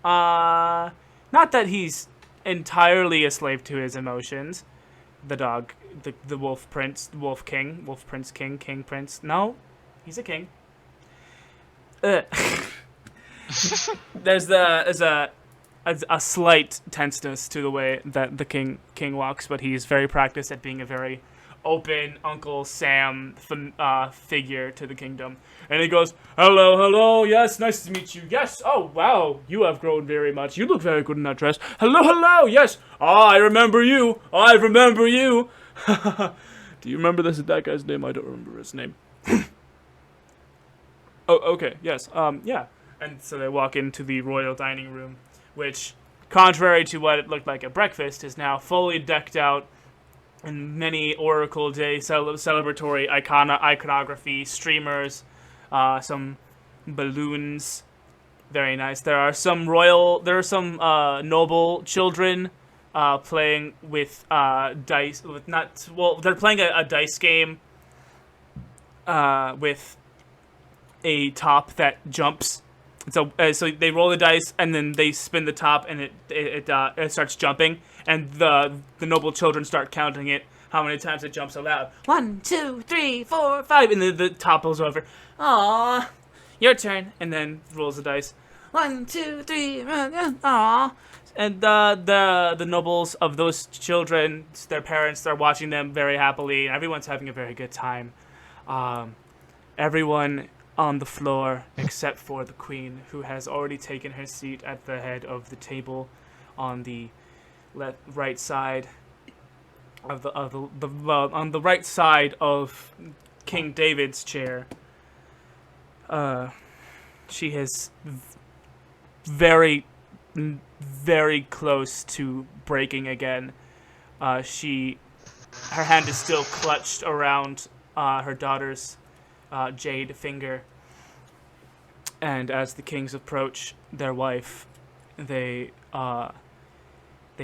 Not that he's entirely a slave to his emotions. The dog, the wolf prince, wolf prince king, king prince. No, he's a king. There's a slight tenseness to the way that the king walks, but he's very practiced at being a very open Uncle Sam figure to the kingdom. And he goes, hello, yes, nice to meet you. Yes, oh, wow, you have grown very much. You look very good in that dress. Hello, yes. I remember you. Do you remember that guy's name? I don't remember his name. Oh, okay, yes, yeah. And so they walk into the royal dining room, which, contrary to what it looked like at breakfast, is now fully decked out in many Oracle Day celebratory iconography, streamers, some balloons. Very nice. There are some noble children playing with dice. They're playing a dice game with a top that jumps. So they roll the dice and then they spin the top and it starts jumping, and the noble children start counting it, how many times it jumps aloud. 1, 2, 3, 4, 5, and then the topples over. Aww, your turn, and then rolls the dice. 1, 2, 3, aww. And the nobles of those children, their parents, they're watching them very happily. Everyone's having a very good time. Everyone on the floor except for the queen, who has already taken her seat at the head of the table on the right side of on the right side of King David's chair. She is very, very close to breaking again. Her hand is still clutched around her daughter's Jade finger, and as the kings approach their wife, they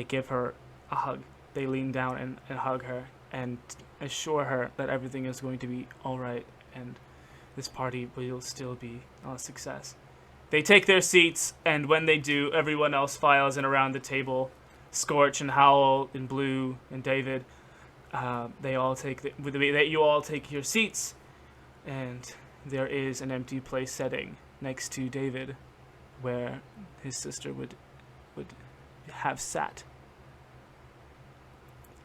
give her a hug. They lean down and hug her and assure her that everything is going to be all right and this party will still be a success. They take their seats, and when they do, everyone else files in around the table. Skortch and Howle and Blue and David, you all take your seats. And there is an empty place setting next to David where his sister would have sat.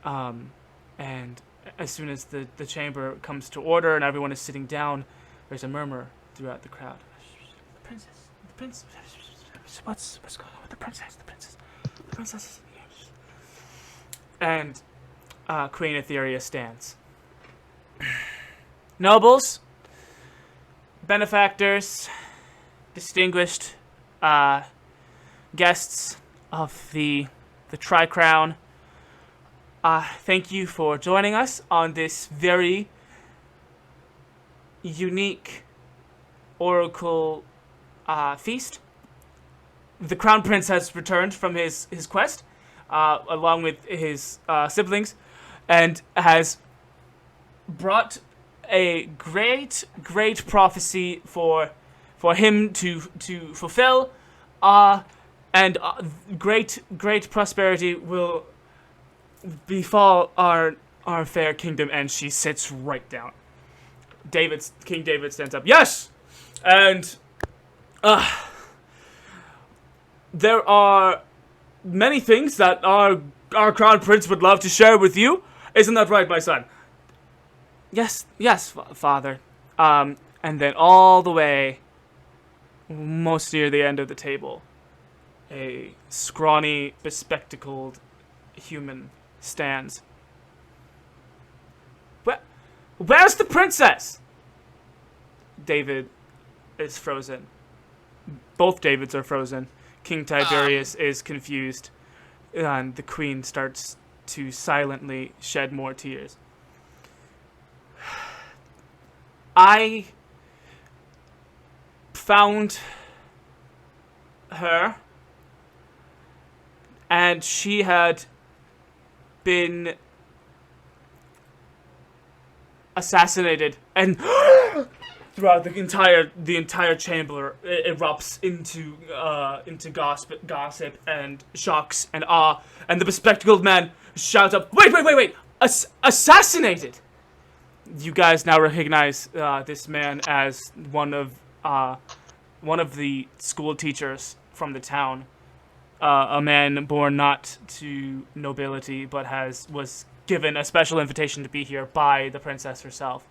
And as soon as the chamber comes to order and everyone is sitting down, there's a murmur throughout the crowd. The princess. What's going on with the princess? The princess is here. And Queen Etheria stands. Nobles, benefactors, distinguished guests of the Tri-Crown, thank you for joining us on this very unique Oracle feast. The Crown Prince has returned from his quest, along with his siblings, and has brought a great prophecy for him to fulfill, and great prosperity will befall our fair kingdom. And she sits right down. King David stands up. Yes, and there are many things that our Crown Prince would love to share with you. Isn't that right, my son? Yes, father. And then all the way, most near the end of the table, a scrawny, bespectacled human stands. Where's the princess? David is frozen. Both Davids are frozen. King Tiberius is confused, and the queen starts to silently shed more tears. I found her, and she had been assassinated, and throughout the entire chamber erupts into gossip and shocks and awe, and the bespectacled man shouts up, "Wait! Assassinated!" You guys now recognize this man as one of the school teachers from the town, a man born not to nobility, but was given a special invitation to be here by the princess herself,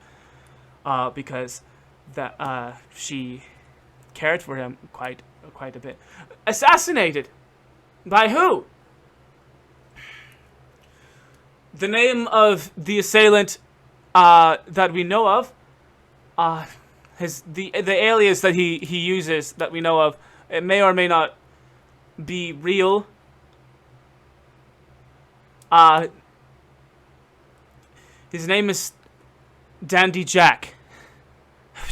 because she cared for him quite a bit. Assassinated by who? The name of the assailant that we know of, the alias that he uses that we know of, it may or may not be real. His name is Dandy Jack.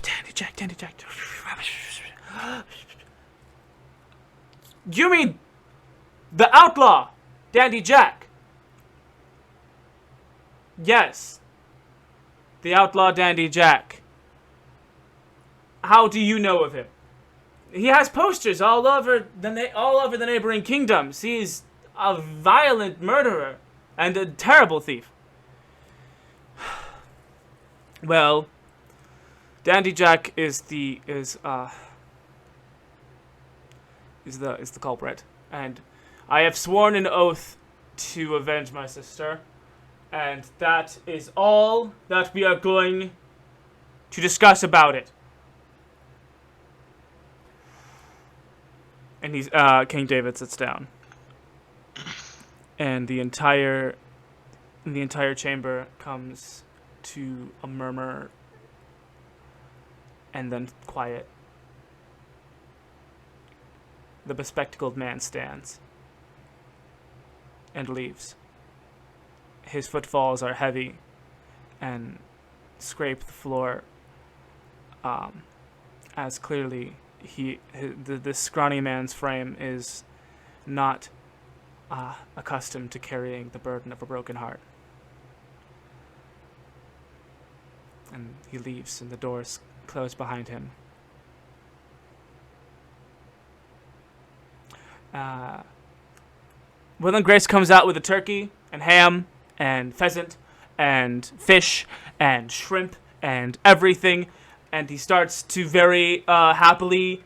Dandy Jack. You mean the outlaw, Dandy Jack? Yes. The outlaw Dandy Jack. How do you know of him? He has posters all over the neighboring kingdoms. He's a violent murderer and a terrible thief. Well, Dandy Jack is the culprit, and I have sworn an oath to avenge my sister, and that is all that we are going to discuss about it. And King David sits down, and the entire chamber comes to a murmur, and then quiet. The bespectacled man stands and leaves. His footfalls are heavy and scrape the floor, as clearly this scrawny man's frame is not accustomed to carrying the burden of a broken heart. And he leaves, and the doors close behind him. Will and Grace comes out with a turkey and ham and pheasant and fish and shrimp and everything, and he starts to very happily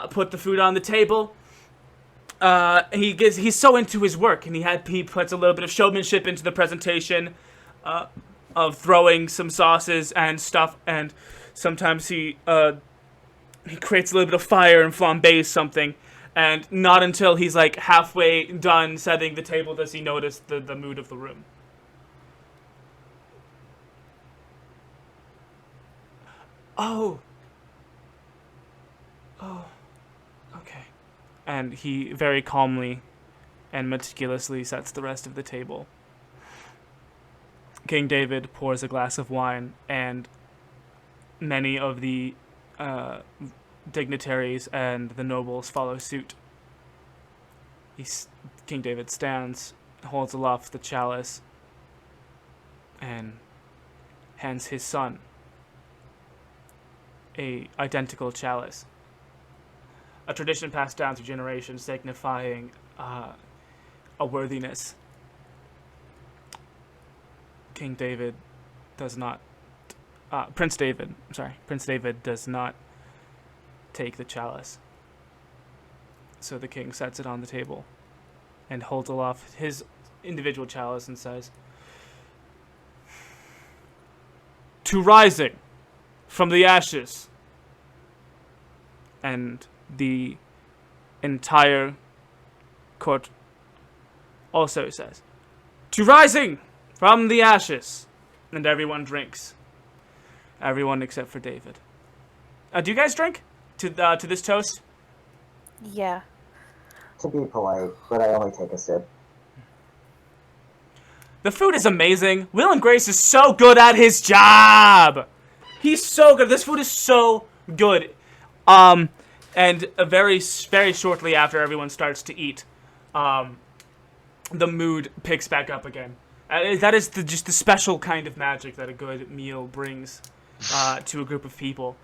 put the food on the table. He's so into his work, and he puts a little bit of showmanship into the presentation, of throwing some sauces and stuff, and sometimes he creates a little bit of fire and flambés something, And not until he's like halfway done setting the table does he notice the mood of the room. Oh, okay. And he very calmly and meticulously sets the rest of the table. King David pours a glass of wine, and many of the dignitaries and the nobles follow suit. King David stands, holds aloft the chalice, and hands his son a identical chalice. A tradition passed down through generations, signifying a worthiness. Prince David does not take the chalice. So the king sets it on the table and holds aloft his individual chalice and says, "To rising from the ashes." And the entire court also says, "To rising from the ashes." And everyone drinks. Everyone except for David. Do you guys drink to this toast? Yeah. To be polite, but I only take a sip. The food is amazing. Will and Grace is so good at his job. He's so good. This food is so good. And very, very shortly after everyone starts to eat, the mood picks back up again. That is just the special kind of magic that a good meal brings to a group of people.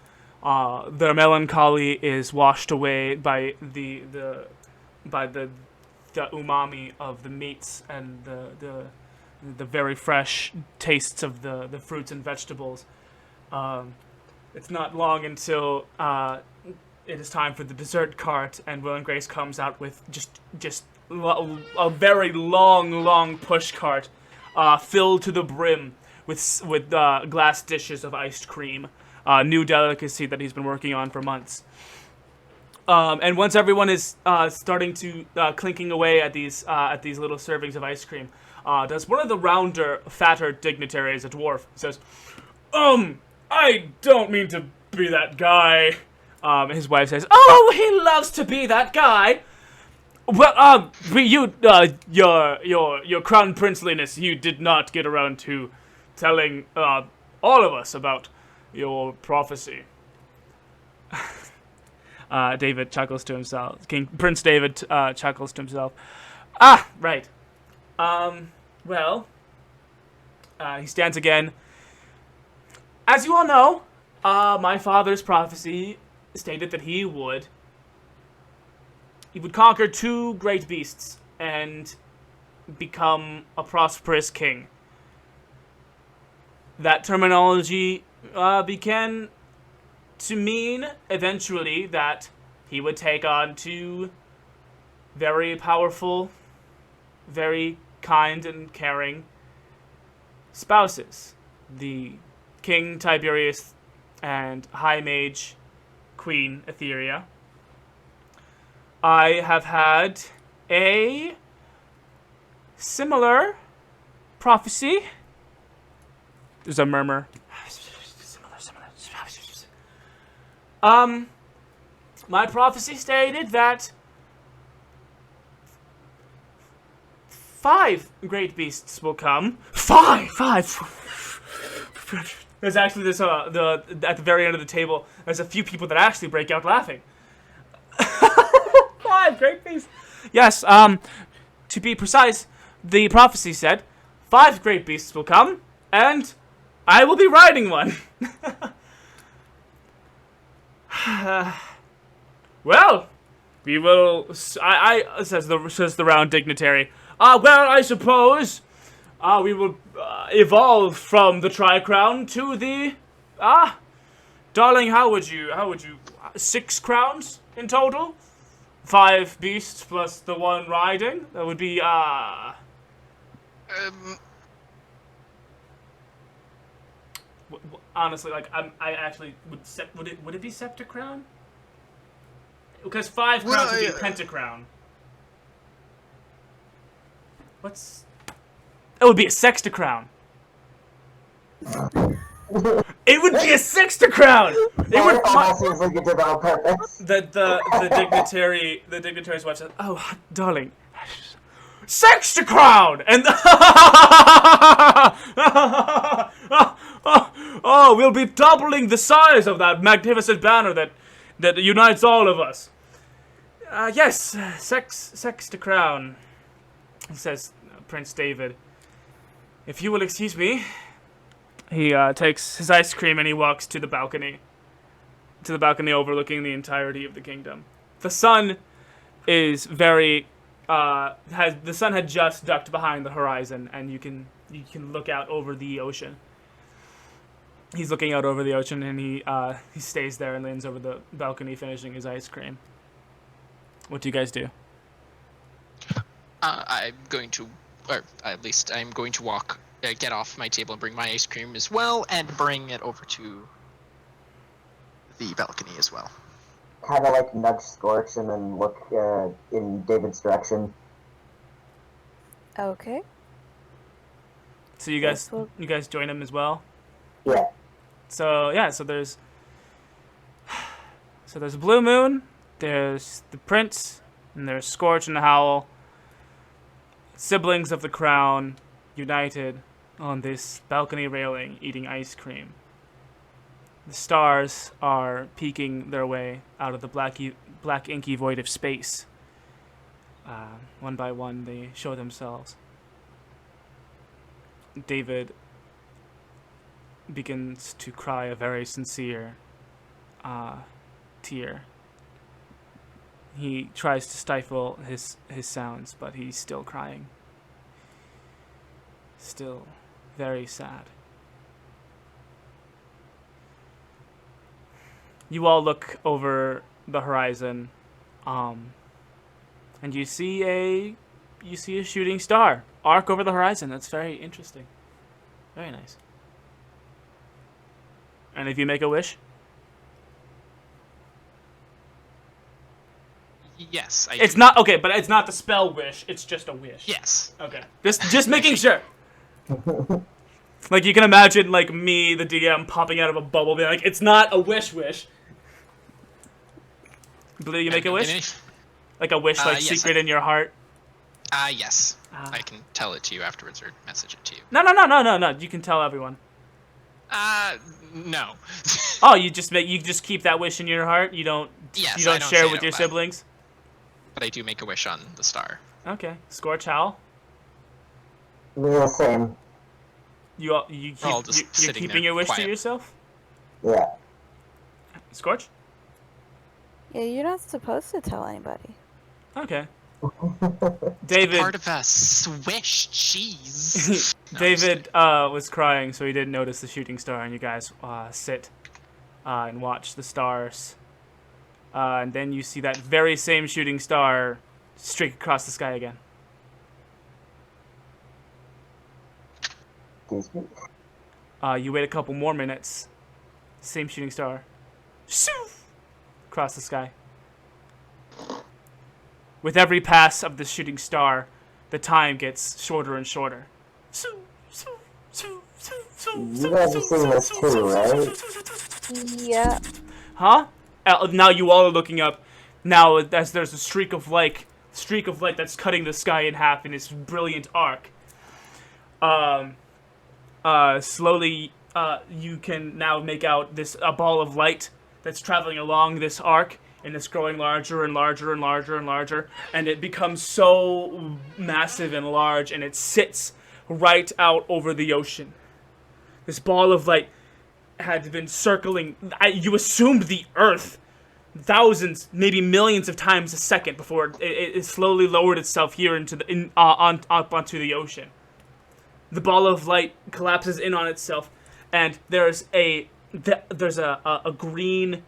Their melancholy is washed away by the umami of the meats and the very fresh tastes of the fruits and vegetables. It's not long until it is time for the dessert cart, and Will and Grace comes out with just a very long push cart filled to the brim with glass dishes of iced cream, new delicacy that he's been working on for months. And once everyone is starting to clinking away at these little servings of ice cream, does one of the rounder, fatter dignitaries, a dwarf, says, "I don't mean to be that guy." His wife says, "Oh, he loves to be that guy." Well, your crown princeliness, you did not get around to telling all of us about your prophecy. David chuckles to himself. Prince David chuckles to himself. Ah, right. Well, he stands again. As you all know, my father's prophecy stated that he would conquer 2 great beasts and become a prosperous king. That terminology began to mean eventually that he would take on 2 very powerful, very kind and caring spouses. The King Tiberius and High Mage Queen Etheria. I have had a similar prophecy. There's a murmur. My prophecy stated that 5 great beasts will come. 5. There's actually this at the very end of the table. There's a few people that actually break out laughing. 5 great beasts. Yes. To be precise, the prophecy said 5 great beasts will come, and I will be riding one. Well, we will. I says the round dignitary. Well, I suppose we will evolve from the Tri-Crown to the darling. How would you 6 crowns in total? 5 beasts plus the 1 riding. That would be honestly, like I actually would it be Scepter Crown? Because 5 crowns would be a pentacrown. What's... It would be a sextacrown. It would be a sextacrown! It would... almost seems like you did that on purpose. The dignitaries watch that. Oh, darling. Sextacrown! And oh, we'll be doubling the size of that magnificent banner that unites all of us. Yes, Sextacrown, says Prince David. If you will excuse me. He takes his ice cream and he walks to the balcony overlooking the entirety of the kingdom. The sun is very the sun had just ducked behind the horizon, and you can look out over the ocean. He's looking out over the ocean, and he stays there and leans over the balcony, finishing his ice cream. What do you guys do? I'm going to, or at least I'm going to walk, get off my table and bring my ice cream as well, and bring it over to the balcony as well. Kind of like nudge Skortch and then look in David's direction. Okay. So you guys join him as well? Yeah. So there's Blu Moon, there's the Prince, and there's Skortch and Howle, siblings of the crown, united on this balcony railing, eating ice cream. The stars are peeking their way out of the black inky void of space. One by one, they show themselves. David begins to cry a very sincere tear. He tries to stifle his sounds, but he's still crying. Still very sad. You all look over the horizon, and you see a shooting star arc over the horizon. That's very interesting. Very nice. And if you make a wish? Yes, It's not okay, but it's not the spell wish. It's just a wish. Yes. Okay. Just making sure. Like you can imagine, like me, the DM, popping out of a bubble, being like, "It's not a wish." Blu, you make a wish? Like a wish, like yes, secret in your heart? Yes. I can tell it to you afterwards or message it to you. No. You can tell everyone. No. Oh, you just keep that wish in your heart? You don't Yes, you don't I don't share say with it your out loud. siblings? But I do make a wish on the star. Okay. Skortch, Howle? Yeah, same. You're sitting keeping there your wish quiet. to yourself? Yeah. Skortch? Yeah, you're not supposed to tell anybody. Okay. It's David part of a Swiss cheese. No, David was crying, so he didn't notice the shooting star, and you guys sit and watch the stars. And then you see that very same shooting star streak across the sky again. Excuse me. You wait a couple more minutes. Same shooting star. Shoo! Across the sky. With every pass of the shooting star, the time gets shorter and shorter. You guys are seeing this too, right? Yeah. Huh? Now you all are looking up. Now, as there's a streak of light that's cutting the sky in half in this brilliant arc. Slowly, you can now make out a ball of light that's traveling along this arc, and it's growing larger and larger and larger and larger, and it becomes so massive and large, and it sits right out over the ocean. This ball of light had been circling. You assumed the Earth thousands, maybe millions of times a second before it slowly lowered itself here up onto the ocean. The ball of light collapses in on itself, and there's a green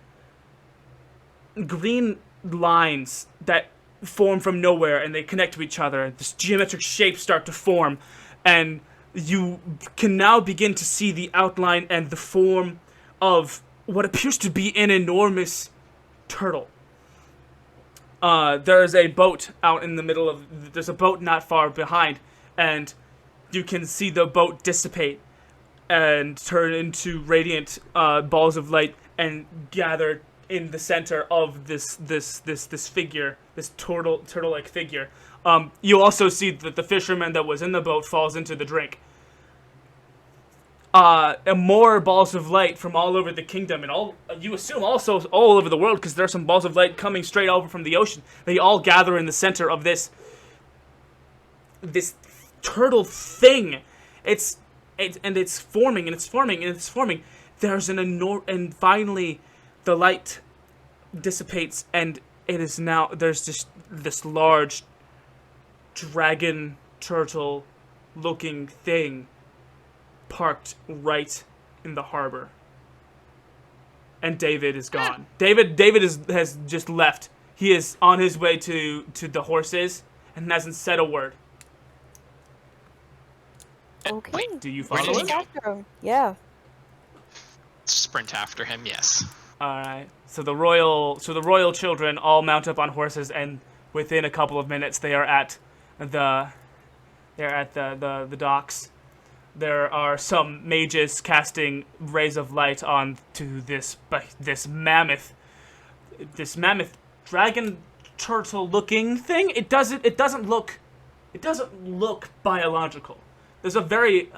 lines that form from nowhere, and they connect to each other. This geometric shapes start to form, and you can now begin to see the outline and the form of what appears to be an enormous turtle. there's a boat out in the middle of. There's a boat not far behind, and you can see the boat dissipate and turn into radiant balls of light and gather in the center of this figure, this turtle-like figure. You also see that the fisherman that was in the boat falls into the drink. And more balls of light from all over the kingdom, and you assume also all over the world, because there are some balls of light coming straight over from the ocean. They all gather in the center of this turtle thing. It's forming, and it's forming, and it's forming. There's and finally the light dissipates, and it is now, there's just this large dragon turtle looking thing parked right in the harbor. And David is gone. David has just left. He is on his way to the horses and hasn't said a word. Okay. Wait, do you where follow did he him? go? Yeah. Sprint after him, yes. Alright. So the royal children all mount up on horses, and within a couple of minutes they are at the docks. There are some mages casting rays of light onto this mammoth dragon turtle looking thing. It doesn't look biological. There's a very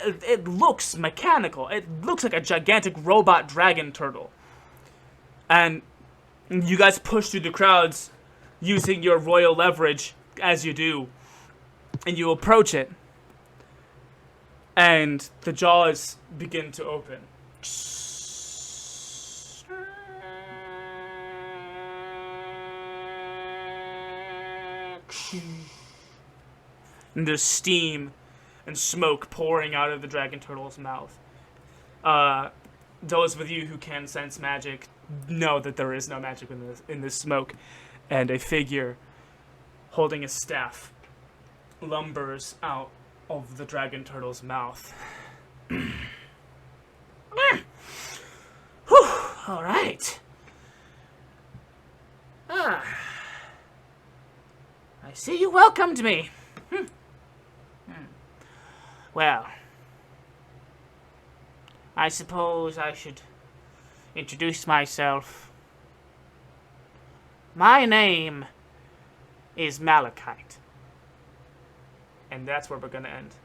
it looks mechanical. It looks like a gigantic robot dragon turtle. And you guys push through the crowds using your royal leverage as you do, and you approach it. And the jaws begin to open. And there's steam and smoke pouring out of the dragon turtle's mouth. Those of you who can sense magic know that there is no magic in this smoke. And a figure holding a staff lumbers out of the dragon turtle's mouth. Whew, all right. I see you welcomed me. Well, I suppose I should introduce myself. My name is Malachite. And that's where we're gonna end.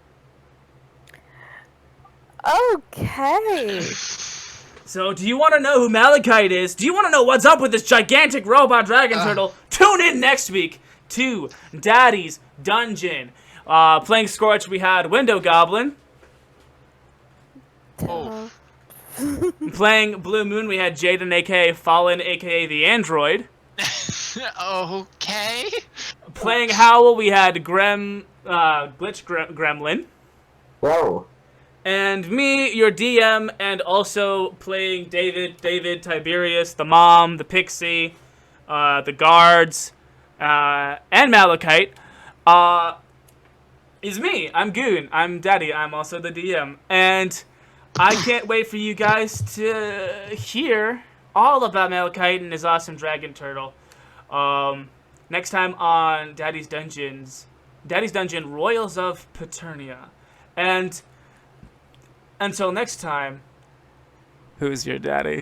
Okay. So, do you want to know who Malachite is? Do you want to know what's up with this gigantic robot dragon turtle? Tune in next week to Daddy's Dungeon. Playing Skortch, we had Window Goblin. Oh. Playing Blu Moon, we had Jayden, aka Fallen, aka the Android. Okay. Playing Howle, we had Gremlin. Whoa. And me, your DM, and also playing David, Tiberius, the mom, the pixie, the guards, and Malachite, is me. I'm Goon. I'm Daddy. I'm also the DM. And I can't wait for you guys to hear all about Malachite and his awesome dragon turtle. Next time on Daddy's Dungeon, Royals of Paternia. And until next time, who's your daddy?